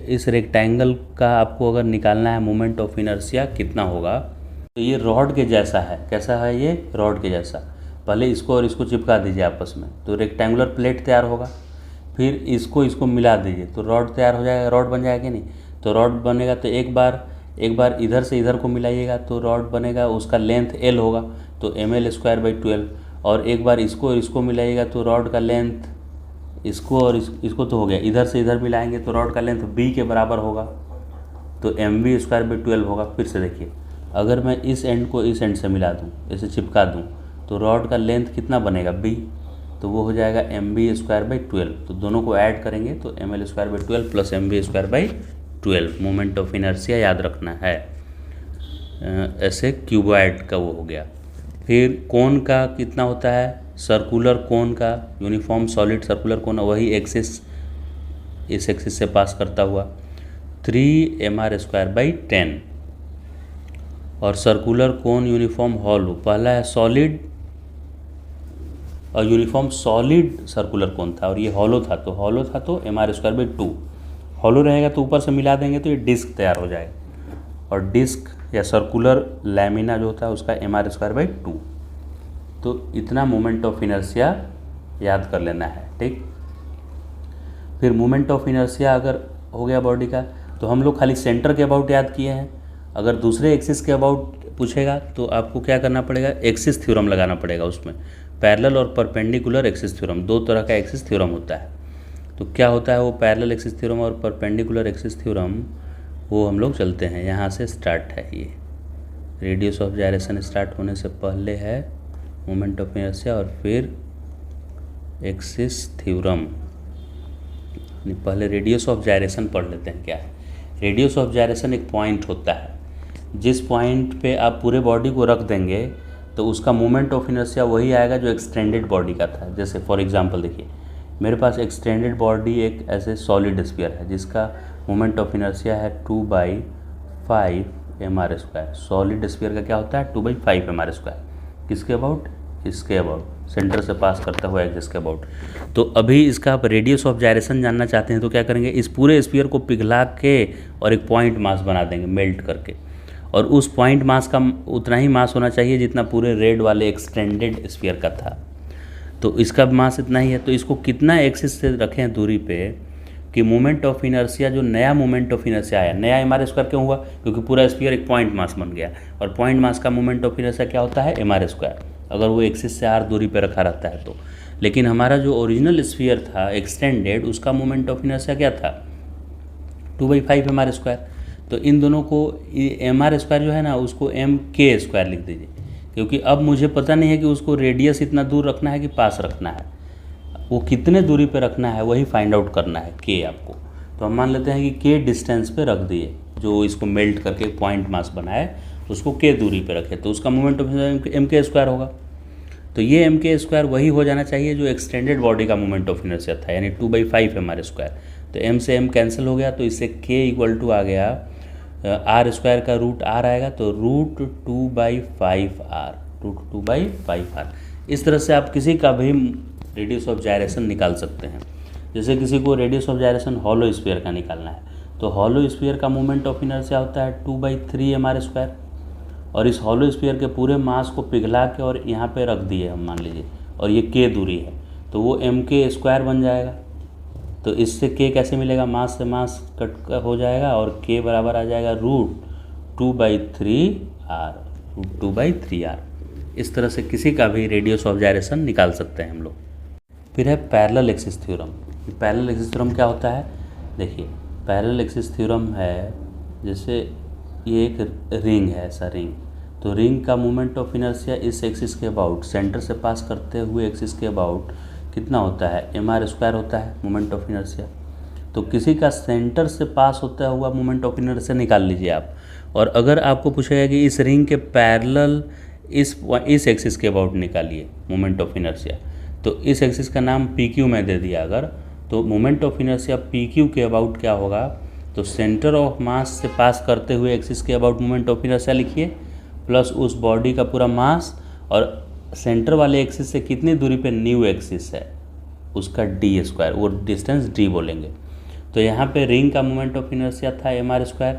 इस रेक्टेंगल का आपको अगर निकालना है मोमेंट ऑफ इनर्शिया कितना होगा, तो ये रॉड के जैसा है। कैसा है ये? रॉड के जैसा। पहले इसको और इसको चिपका दीजिए आपस में, तो रेक्टेंगुलर प्लेट तैयार होगा। फिर इसको मिला दीजिए तो रॉड तैयार हो जाएगा, रॉड बन जाएगा कि नहीं? तो रॉड बनेगा तो एक बार इधर से इधर को मिलाइएगा तो रॉड बनेगा, उसका लेंथ एल होगा, तो ml²/12। और एक बार इसको और इसको मिलाइएगा तो रॉड का लेंथ, इसको और इसको तो हो गया, इधर से इधर मिलाएंगे तो रॉड का लेंथ b के बराबर होगा, तो mv²/12 होगा। फिर से देखिए, अगर मैं इस एंड को इस एंड से मिला दूँ, इसे चिपका दूँ, तो रॉड का लेंथ कितना बनेगा? b, तो वो हो जाएगा mv²/12। तो दोनों को ऐड करेंगे तो ml²/12 plus mv²/12। Moment of inertia याद रखना है। ऐसे क्यूबॉइड का वो हो गया। फिर कोन का कितना होता है? सर्कुलर कोन का, यूनिफॉर्म सॉलिड सर्कुलर कोन, वही एक्सिस, इस एक्सिस से पास करता हुआ 3 mr²/10। और सर्कुलर कोन यूनिफॉर्म हॉलो, पहला है सॉलिड और यूनिफॉर्म सॉलिड सर्कुलर कोन था और ये हॉलो था, तो हॉलो था तो mr²/2 हॉलो रहेगा तो ऊपर से मिला देंगे तो ये डिस्क तैयार हो जाएगा और डिस्क या सर्कुलर लैमिना जो होता है उसका mr²/2। तो इतना मोमेंट ऑफ इनर्शिया याद कर लेना है, ठीक। फिर मोमेंट ऑफ इनर्शिया अगर हो गया बॉडी का तो हम लोग खाली सेंटर के अबाउट याद किए हैं। अगर दूसरे एक्सिस के अबाउट पूछेगा तो आपको क्या करना पड़ेगा, एक्सिस थ्योरम लगाना पड़ेगा उसमें। पैरेलल और परपेंडिकुलर एक्सिस थ्योरम, दो तरह का एक्सिस थ्योरम होता है। तो क्या होता है वो पैरेलल एक्सिस थ्योरम और परपेंडिकुलर एक्सिस थ्योरम, वो हम लोग चलते हैं। यहाँ से स्टार्ट है, ये रेडियस ऑफ जायरेशन स्टार्ट होने से पहले है मोमेंट ऑफ इनर्शिया और फिर एक्सिस थ्योरम। पहले रेडियस ऑफ जायरेशन पढ़ लेते हैं क्या है। रेडियस ऑफ जायरेशन एक पॉइंट होता है, जिस पॉइंट पे आप पूरे बॉडी को रख देंगे तो उसका मोमेंट ऑफ इनर्शिया वही आएगा जो एक्सटेंडेड बॉडी का था। जैसे फॉर एग्जांपल देखिए, मेरे पास एक्सटेंडेड बॉडी एक ऐसे सॉलिड स्फीयर है जिसका मोमेंट ऑफ इनर्शिया है 2/5 mr²। सॉलिड स्फीयर का क्या होता है 2/5 mr²। किसके अबाउट, इसके अबाउट, सेंटर से पास करता हुआ एक्सिस के अबाउट। तो अभी इसका आप रेडियस ऑफ जायरेशन जानना चाहते हैं तो क्या करेंगे, इस पूरे स्फीयर को पिघला के और एक पॉइंट मास बना देंगे मेल्ट करके, और उस पॉइंट मास का उतना ही मास होना चाहिए जितना पूरे रेड वाले एक्सटेंडेड स्फीयर का था। तो इसका मास इतना ही है। तो इसको कितना एक्सिस से रखें दूरी पे कि मोमेंट ऑफ इनर्शिया, जो नया मोमेंट ऑफ इनर्शिया आया, नया mr² क्यों हुआ, क्योंकि पूरा स्फीयर एक पॉइंट मास बन गया और पॉइंट मास का मोमेंट ऑफ इनर्शिया क्या होता है mr², अगर वो एक्सिस से r दूरी पे रखा रहता है तो। लेकिन हमारा जो ओरिजिनल स्फीयर था एक्सटेंडेड, उसका मोमेंट ऑफ इनर्शिया क्या था 2/5 mr²। तो इन दोनों को mr² जो है ना उसको mk² लिख दीजिए, क्योंकि अब मुझे पता नहीं है कि उसको रेडियस इतना दूर रखना है कि पास रखना है, वो कितने दूरी पे रखना है वही फाइंड आउट करना है k आपको। तो हम मान लेते हैं कि k डिस्टेंस पे रख दिए, जो इसको मेल्ट करके पॉइंट मास बनाए उसको k दूरी पे रखे, तो उसका मोमेंट ऑफ इनर्शिया mk² होगा। तो ये mk² वही हो जाना चाहिए जो एक्सटेंडेड बॉडी का मोमेंट ऑफ इनर्शिया था, यानी 2/5 mr²। तो m से m कैंसिल हो गया, तो इससे k आ गया r² का रूट r आएगा, तो √2/5r। इस तरह से आप किसी का भी रेडियस ऑफ जायरेशन निकाल सकते हैं। जैसे किसी को radius of gyration hollow sphere का निकालना है, तो हॉलो स्फीयर का मोमेंट ऑफ इनर्शिया होता है 2/3 mr², और इस हॉलो स्फीयर के पूरे मास को पिघला के और यहाँ पे रख दिए हम मान लीजिए, और ये k दूरी है, तो वो mk² बन जाएगा। तो इससे k कैसे मिलेगा, मास से मास कट हो जाएगा और k बराबर आ जाएगा √2/3r। इस तरह से किसी का भी रेडियस ऑफ जायरेशन निकाल सकते हैं हम लोग। फिर है parallel axis theorem. Parallel axis theorem क्या होता है, देखिए पैरेलल एक्सिस थ्योरम है, जैसे ये एक रिंग है, ऐसा रिंग, तो रिंग का मोमेंट ऑफ इनर्शिया इस एक्सिस के अबाउट, सेंटर से पास करते हुए एक्सिस के अबाउट कितना होता है mr² होता है मोमेंट ऑफ इनर्शिया। तो किसी का सेंटर से पास होता हुआ मोमेंट ऑफ इनर्शिया निकाल लीजिए आप। और अगर आपको पूछेगा कि इस रिंग के पैरेलल इस एक्सिस के अबाउट निकालिए मोमेंट ऑफ इनर्शिया, तो इस एक्सिस का नाम PQ में दे दिया अगर, तो मोमेंट ऑफ इनर्शिया PQ के अबाउट क्या होगा, तो सेंटर ऑफ मास से पास करते हुए एक्सिस के अबाउट मोमेंट ऑफ इनर्शिया लिखिए, प्लस उस बॉडी का पूरा मास, और सेंटर वाले एक्सिस से कितनी दूरी पे न्यू एक्सिस है उसका d², वो डिस्टेंस d बोलेंगे। तो यहाँ पे रिंग का मोमेंट ऑफ इनर्शिया था mr²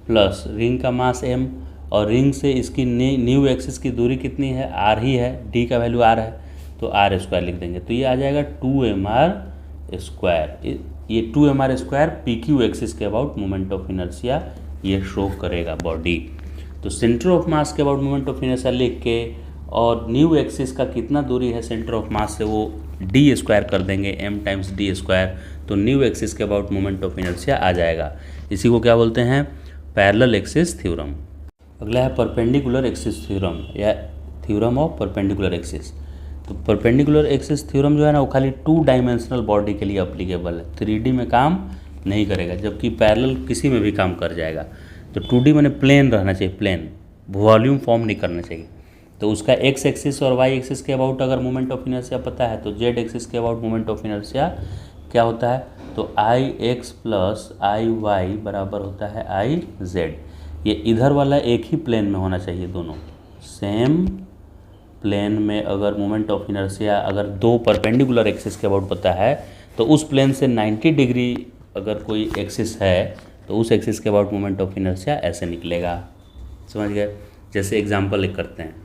प्लस रिंग का मास m, और रिंग से इसकी न्यू एक्सिस की दूरी कितनी है, r ही है, d का वैल्यू r है, तो r² लिख देंगे। तो ये आ जाएगा 2mr²। ये 2mr² PQ एक्सिस के अबाउट मोमेंट ऑफ इनर्शिया ये शो करेगा बॉडी। तो सेंटर ऑफ मास के अबाउट मोमेंट ऑफ इनर्शिया लिख के और न्यू एक्सिस का कितना दूरी है सेंटर ऑफ मास से वो d² कर देंगे, m टाइम्स d², तो न्यू एक्सिस के अबाउट मोमेंट ऑफ इनर्शिया आ जाएगा। इसी को क्या बोलते हैं, पैरेलल एक्सिस थ्योरम। अगला है परपेंडिकुलर एक्सिस थ्योरम या थ्योरम ऑफ परपेंडिकुलर एक्सिस। तो परपेंडिकुलर एक्सिस थ्योरम जो है ना वो खाली 2 डायमेंशनल बॉडी के लिए अप्लीकेबल है, 3D में काम नहीं करेगा, जबकि पैरेलल किसी में भी काम कर जाएगा। तो 2D मैंने प्लेन रहना चाहिए, प्लेन, वॉल्यूम फॉर्म नहीं करना चाहिए। तो उसका x एक्सिस और y एक्सिस के अबाउट अगर मोमेंट ऑफ इनर्शिया पता है तो z एक्सिस के अबाउट मोमेंट ऑफ इनर्शिया क्या होता है, तो i x plus i y बराबर होता है i z। ये इधर वाला एक ही प्लेन में होना चाहिए, दोनों सेम प्लेन में। अगर मोमेंट ऑफ इनर्शिया अगर दो परपेंडिकुलर एक्सिस के अबाउट पता है तो उस प्लेन से 90 डिग्री अगर कोई एक्सिस है तो उस एक्सिस के अबाउट मोमेंट ऑफ इनर्शिया ऐसे निकलेगा। समझ गए? जैसे एग्जांपल एक करते हैं,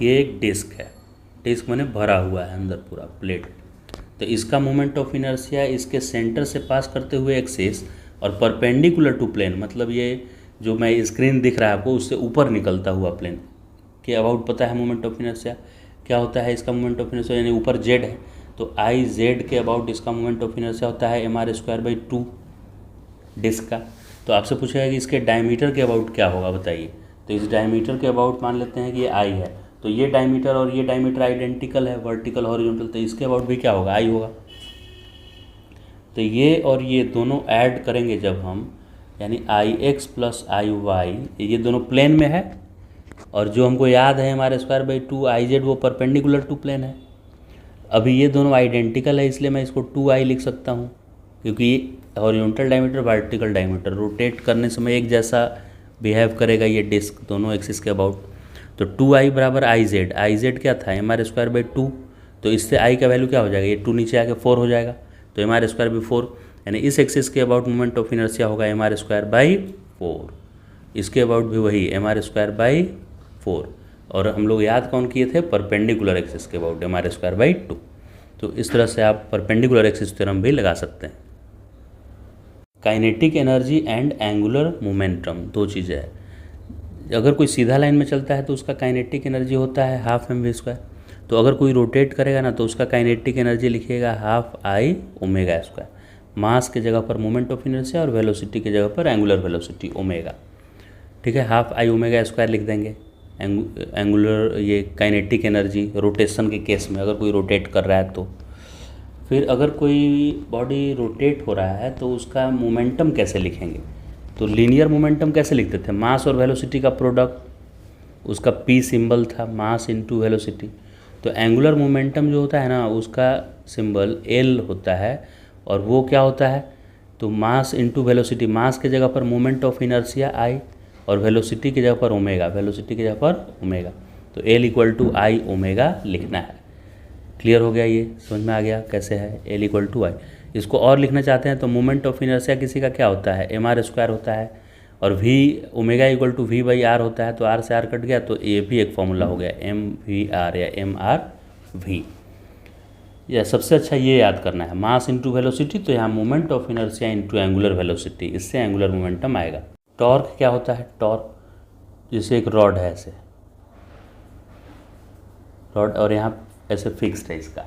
ये एक डिस्क है, डिस्क माने भरा हुआ है अंदर पूरा प्लेट, तो इसका मोमेंट ऑफ इनर्शिया इसके सेंटर से पास करते हुए एक्सिस और परपेंडिकुलर टू प्लेन, मतलब ये जो मैं स्क्रीन दिख रहा है आपको उससे ऊपर निकलता हुआ प्लेन के अबाउट पता है मोमेंट ऑफ इनर्शिया क्या होता है। इसका मोमेंट ऑफ इनर्शिया यानी ऊपर जेड है तो आई जेड के अबाउट इसका मोमेंट ऑफ इनर्शिया होता है mr²/2 डिस्क का। तो आपसे पूछेगा कि इसके डायमीटर के अबाउट क्या होगा बताइए। तो इस डायमीटर के अबाउट मान लेते हैं कि ये आई है, तो ये डायमीटर और ये डायमीटर आइडेंटिकल है, वर्टिकल हॉरिजॉन्टल, तो इसके अबाउट भी क्या होगा, आई होगा। तो ये और ये दोनों ऐड करेंगे जब हम, यानी IX + IY, ये दोनों प्लेन में है और जो हमको याद है mr²/2 IZ वो परपेंडिकुलर टू प्लेन है। अभी ये दोनों आइडेंटिकल है इसलिए मैं इसको 2I लिख सकता हूँ, क्योंकि horizontal diameter vertical diameter rotate करने समय एक जैसा बिहेव करेगा ये डिस्क दोनों एक्सिस के अबाउट। तो 2I = IZ, IZ क्या था mr²/2, तो इससे I का वैल्यू क्या हो जाएगा, ये 2 नीचे आके 4 हो जाएगा, तो mr²/4, यानी इस एक्सिस के अबाउट मोमेंट ऑफ इनर्शिया होगा mr²/4, इसके अबाउट भी वही mr²/4, और हम लोग याद कौन किए थे, परपेंडिकुलर एक्सिस के अबाउट mr²/2। तो इस तरह से आप परपेंडिकुलर एक्सिस थ्योरम भी लगा सकते हैं। Kinetic energy and angular momentum, दो चीज़ें हैं। अगर कोई सीधा लाइन में चलता है तो उसका काइनेटिक एनर्जी होता है ½ mv², तो अगर कोई रोटेट करेगा ना तो उसका काइनेटिक एनर्जी लिखिएगा ½ Ω²। मास के जगह पर मोमेंट ऑफ इनर्शिया और वेलोसिटी के जगह पर एंगुलर वेलोसिटी ओमेगा, ठीक है, ½ Ω² लिख देंगे। एंगुलर ये काइनेटिक एनर्जी रोटेशन के केस में अगर कोई रोटेट कर रहा है तो। फिर अगर कोई बॉडी रोटेट हो रहा है तो उसका मोमेंटम कैसे लिखेंगे, तो लीनियर मोमेंटम कैसे लिखते थे, मास और वेलोसिटी का प्रोडक्ट, उसका P सिंबल था, मास इनटू वेलोसिटी। तो एंगुलर मोमेंटम जो होता है ना उसका सिंबल L होता है, और वो क्या होता है, तो मास इनटू वेलोसिटी, मास के जगह पर मोमेंट ऑफ इनर्शिया I और वेलोसिटी की जगह पर ओमेगा, वेलोसिटी की जगह पर ओमेगा, तो L = I ओमेगा लिखना है। क्लियर हो गया, ये समझ में आ गया कैसे है, L = I। इसको और लिखना चाहते हैं तो मोमेंट ऑफ इनर्शिया किसी का क्या होता है, mr² होता है, और V ओमेगा = V/r होता है, तो R से R कट गया, तो ये भी एक फॉर्मूला हो गया mvr या mrv। या सबसे अच्छा ये याद करना है, मास इनटू वेलोसिटी, तो यहाँ moment of inertia into angular velocity, इससे एंगुलर मोमेंटम आएगा। टॉर्क क्या होता है, टॉर्क जैसे एक रॉड है, ऐसे रॉड और यहाँ ऐसे फिक्स्ड है इसका,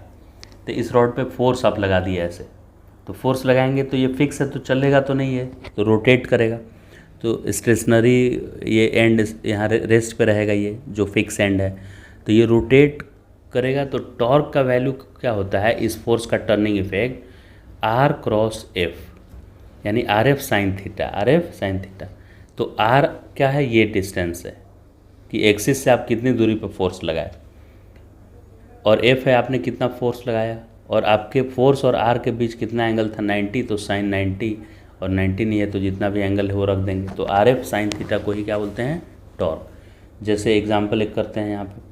तो इस रॉड पे फोर्स आप लगा दिए ऐसे, तो फोर्स लगाएंगे तो ये फिक्स है तो चलेगा तो नहीं है, तो रोटेट करेगा, तो स्टेशनरी ये एंड यहाँ रेस्ट पे रहेगा, ये जो फिक्स एंड है, तो ये रोटेट करेगा। तो टॉर्क का वैल्यू क्या होता है, इस फोर्स का टर्निंग इफेक्ट R×F, यानी RF sin थीटा। तो R क्या है, ये डिस्टेंस है कि एक्सिस से आप कितनी दूरी पर फोर्स लगाए, और F है आपने कितना फोर्स लगाया, और आपके फोर्स और R के बीच कितना एंगल था, 90, तो sin 90, और 90 नहीं है तो जितना भी एंगल है वो रख देंगे, तो RF sin थीटा को ही क्या बोलते हैं, टॉर्क। जैसे एग्जांपल एक करते हैं, यहाँ पे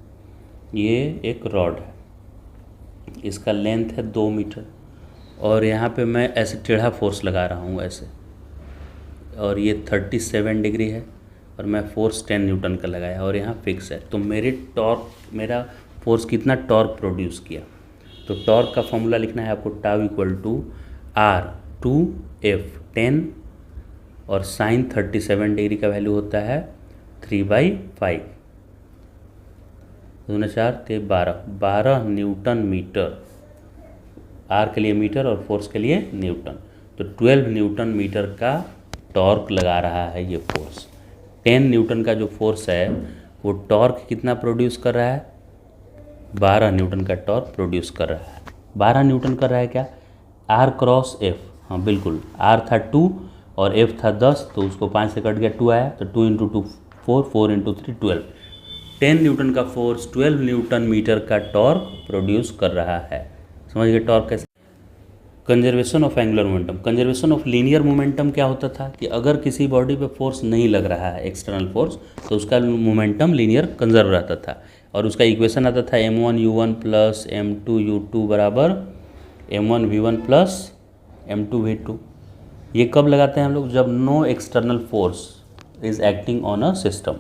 ये एक रॉड है, इसका लेंथ है 2 मीटर, और यहाँ पे मैं ऐसे टेढ़ा फोर्स लगा रहा हूँ ऐसे, और ये 37 डिग्री है, और मैं फोर्स 10 न्यूटन का लगाया, और यहाँ फिक्स है, तो मेरा फोर्स कितना टॉर्क प्रोड्यूस किया। तो टॉर्क का फॉर्मूला लिखना है आपको, τ = R/2F 10, और साइन 37 डिग्री का वैल्यू होता है 3/5, 2 4 12 न्यूटन मीटर, R के लिए मीटर और फोर्स के लिए न्यूटन, तो 12 न्यूटन मीटर का टॉर्क लगा रहा है ये फोर्स। 10 न्यूटन का जो फोर्स है वो टॉर्क कितना प्रोड्यूस कर रहा है, 12 न्यूटन का टॉर्क प्रोड्यूस कर रहा है। 12 न्यूटन कर रहा है क्या, R×F, हाँ बिल्कुल, R था 2 और F था 10, तो उसको 5 से कट गया, 2 आया, तो 2 × 2 4, 4 × 3 12, 10 न्यूटन का फोर्स 12 न्यूटन मीटर का टॉर्क प्रोड्यूस कर रहा है। समझ गए टॉर्क कैसे। Conservation of angular momentum. Conservation of linear momentum क्या होता था कि अगर किसी बॉडी पे फोर्स नहीं लग रहा है एक्सटर्नल फोर्स, तो उसका मोमेंटम लीनियर कंजर्व रहता था, और उसका इक्वेशन आता था m1u1 प्लस m2u2 बराबर m1v1 प्लस m2v2। ये कब लगाते हैं हम लोग? जब no external force is acting on a system,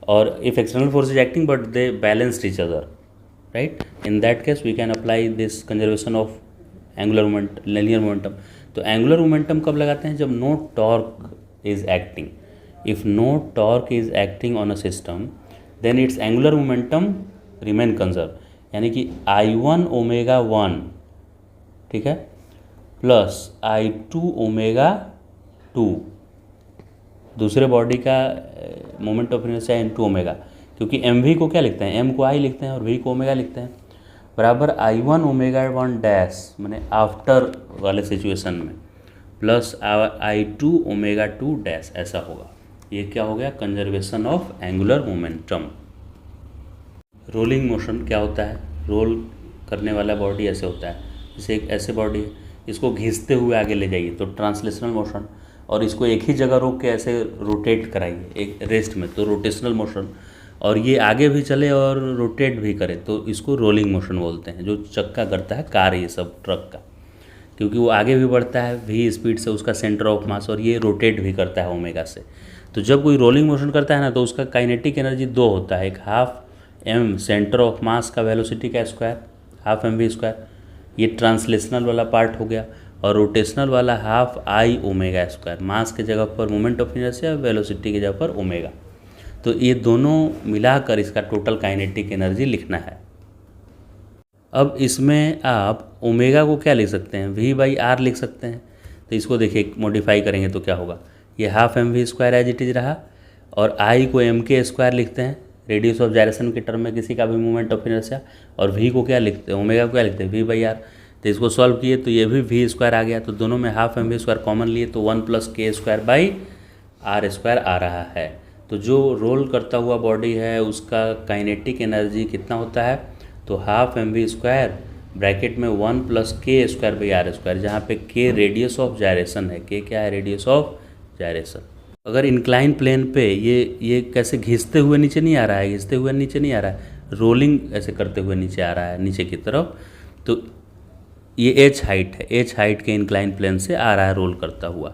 और if external force is acting but they balanced each other, right, in that case we can apply this conservation of angular moment linear momentum. तो एंगुलर मोमेंटम कब लगाते हैं? जब no torque is acting. If no torque is acting on a system then its angular momentum remain conserve, यानी कि I1 ओमेगा 1, ठीक है, प्लस I2 ओमेगा 2, दूसरे बॉडी का moment of inertia n2 omega, क्योंकि mv को क्या लिखते हैं? m को I लिखते हैं और v को ओमेगा लिखते हैं, बराबर I1 ओमेगा 1 डैश मैंने आफ्टर वाले सिचुएशन में, प्लस I2 ओमेगा 2 डैश, ऐसा होगा। ये क्या हो गया? Conservation of angular momentum. Rolling motion क्या होता है? रोल करने वाला बॉडी ऐसे होता है, जैसे एक ऐसे बॉडी है, इसको घिसते हुए आगे ले जाइए तो ट्रांसलेशनल मोशन, और इसको एक ही जगह रोक के ऐसे रोटेट कराइए एक रेस्ट में तो रोटेशनल मोशन, और ये आगे भी चले और रोटेट भी करे तो इसको रोलिंग मोशन बोलते हैं। जो चक्का करता है कार, ये सब ट्रक का, क्योंकि वो आगे भी बढ़ता है v स्पीड से, उसका सेंटर ऑफ मास, और ये रोटेट भी करता है ओमेगा से। तो जब कोई रोलिंग मोशन करता है ना, तो उसका काइनेटिक एनर्जी दो होता है, एक हाफ m सेंटर ऑफ मास का वेलोसिटी का स्क्वायर, हाफ mv स्क्वायर, ये ट्रांसलेशनल वाला पार्ट हो गया, और रोटेशनल वाला हाफ I ओमेगा स्क्वायर, मास के जगह पर मोमेंट ऑफ इनर्शिया, वेलोसिटी की जगह पर ओमेगा। तो ये दोनों मिलाकर इसका टोटल काइनेटिक एनर्जी लिखना है। अब इसमें आप ओमेगा को क्या लिख सकते हैं? v/r लिख सकते हैं। तो इसको देखिए मॉडिफाई करेंगे तो क्या होगा? ये half mv square as it is रहा, और I को mk स्क्वायर लिखते हैं रेडियस ऑफ जायरेशन के टर्म में किसी का भी मोमेंट ऑफ इनर्शिया, और v को क्या लिखते हैं? ओमेगा को क्या लिखते हैं? v/r। तो इसको सॉल्व किए तो ये भी v स्क्वायर आ गया, तो दोनों में हाफ mv स्क्वायर कॉमन लिए तो 1 + k square by r square आ रहा है। तो जो रोल करता हुआ बॉडी है उसका काइनेटिक एनर्जी कितना होता है? तो हाफ mv स्क्वायर ब्रैकेट में 1 + k square by r square, जहाँ पे k रेडियस ऑफ जायरेशन है। k क्या है? Radius of gyration. अगर इंक्लाइन प्लेन पे ये कैसे घिसते हुए नीचे नहीं आ रहा है, घिसते हुए नीचे नहीं आ रहा है, रोलिंग ऐसे करते हुए नीचे आ रहा है नीचे की तरफ, तो ये h हाइट है, h हाइट के इंक्लाइन प्लेन से आ रहा है रोल करता हुआ।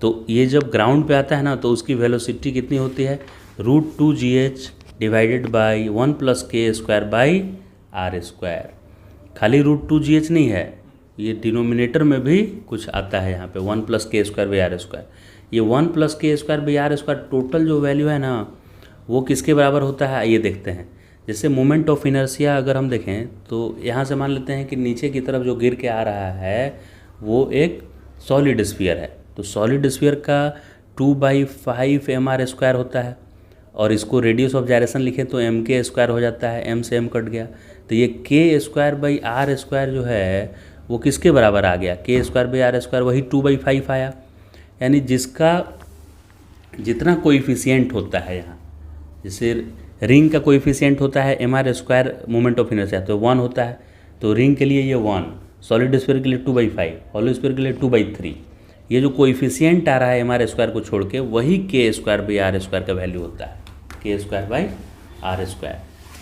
तो ये जब ग्राउंड पे आता है ना, तो उसकी वेलोसिटी कितनी होती है? √2gh divided by 1 + k square by r square. खाली √2gh नहीं है, ये डिनोमिनेटर में भी कुछ आता है यहाँ पे 1 + k square by r square. ये 1 + k square by r square total जो वैल्यू है ना, वो किसके बराबर होता है? आइए देखते हैं। जैसे मोमेंट ऑफ इनर्शिया अगर हम देखें तो यहाँ से मान लेते हैं कि नीचे की तरफ जो गिर के आ रहा है वो एक सॉलिड स्फीयर है, तो सॉलिड स्फीयर का 2/5 mr स्क्वायर होता है, और इसको रेडियस ऑफ जायरेशन लिखें तो mk स्क्वायर हो जाता है, m से m कट गया, तो ये k square by r square जो है वो किसके बराबर आ गया? k square by r square, वही 2/5 आया। यानी जिसका जितना कोएफिशिएंट होता है यहाँ, जैसे रिंग का कोएफिशिएंट होता है mr square moment of inertia, तो 1 होता है, तो रिंग के लिए ये 1, सॉलिड स्फीयर के लिए 2/5, हॉलो स्फीयर के लिए 2/3। ये जो कोएफिशिएंट आ रहा है mr स्क्वायर को छोड़ के, वही k square by r square का वैल्यू होता है, k square by r square.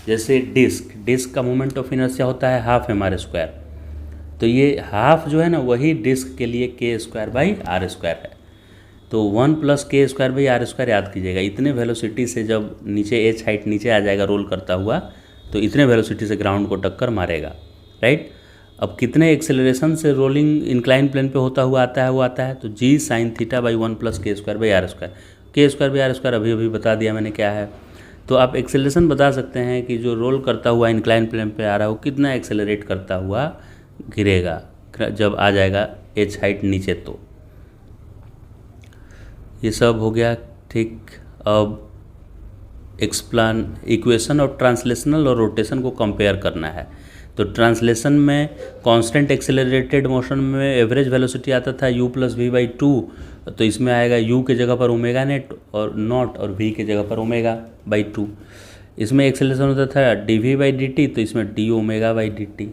जैसे डिस्क का मोमेंट ऑफ इनर्शिया होता है हाफ mr स्क्वायर, तो ये हाफ जो है ना, वही डिस्क के लिए k square by r square है। तो 1 + k square by r square याद कीजिएगा। इतने वेलोसिटी से जब नीचे h हाइट नीचे आ जाएगा रोल करता हुआ, तो इतने वेलोसिटी से ग्राउंड को टक्कर मारेगा, राइट। अब कितने एक्सेलरेशन से रोलिंग इंक्लाइन प्लेन पे होता हुआ आता है? वो आता है तो g sin theta by 1 + k square by r square. k square by r square अभी अभी बता दिया मैंने क्या है। तो आप एक्सेलरेशन बता सकते हैं कि जो रोल करता हुआ इंक्लाइन प्लेन पे आ रहा है वो कितना एक्सेलरेट करता हुआ गिरेगा जब आ जाएगा h हाइट नीचे। तो ये सब हो गया, ठीक। अब इक्वेशन ऑफ ट्रांसलेशनल और रोटेशन को कंपेयर करना है। तो ट्रांसलेशन में कांस्टेंट एक्सेलरेटेड मोशन में एवरेज वेलोसिटी आता था u + v/2, तो इसमें आएगा u के जगह पर ओमेगा नेट और नॉट, और v के जगह पर ओमेगा/2। इसमें एक्सेलरेशन होता था dv/dt, तो इसमें d ओमेगा/dt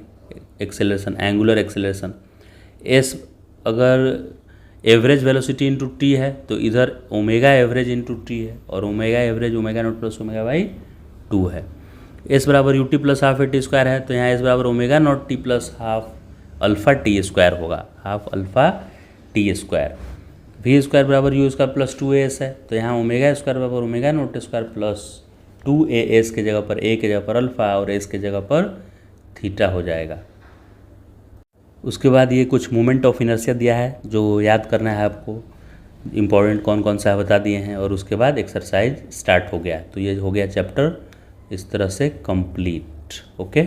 एक्सेलरेशन, एंगुलर एक्सेलरेशन। एस अगर एवरेज वेलोसिटी इंटू टी है तो इधर ओमेगा एवरेज इंटू टी है, और omega average omega not plus omega by 2 है। एस बराबर u t plus half a t square है, तो यहाँ एस बराबर omega not t plus half alpha t square होगा, half alpha t square. V square बराबर यू स्क्वायर प्लस 2as है, तो यहाँ ओमेगा स्क्वायर बराबर omega not square plus 2as के जगह पर a के जगह पर अल्फ़ा और s के जगह पर थीटा हो जाएगा। उसके बाद ये कुछ मोमेंट ऑफ इनर्शिया दिया है जो याद करना है आपको, इम्पॉर्टेंट कौन कौन सा बता दिए हैं, और उसके बाद एक्सरसाइज स्टार्ट हो गया। तो ये हो गया चैप्टर इस तरह से कंप्लीट। ओके।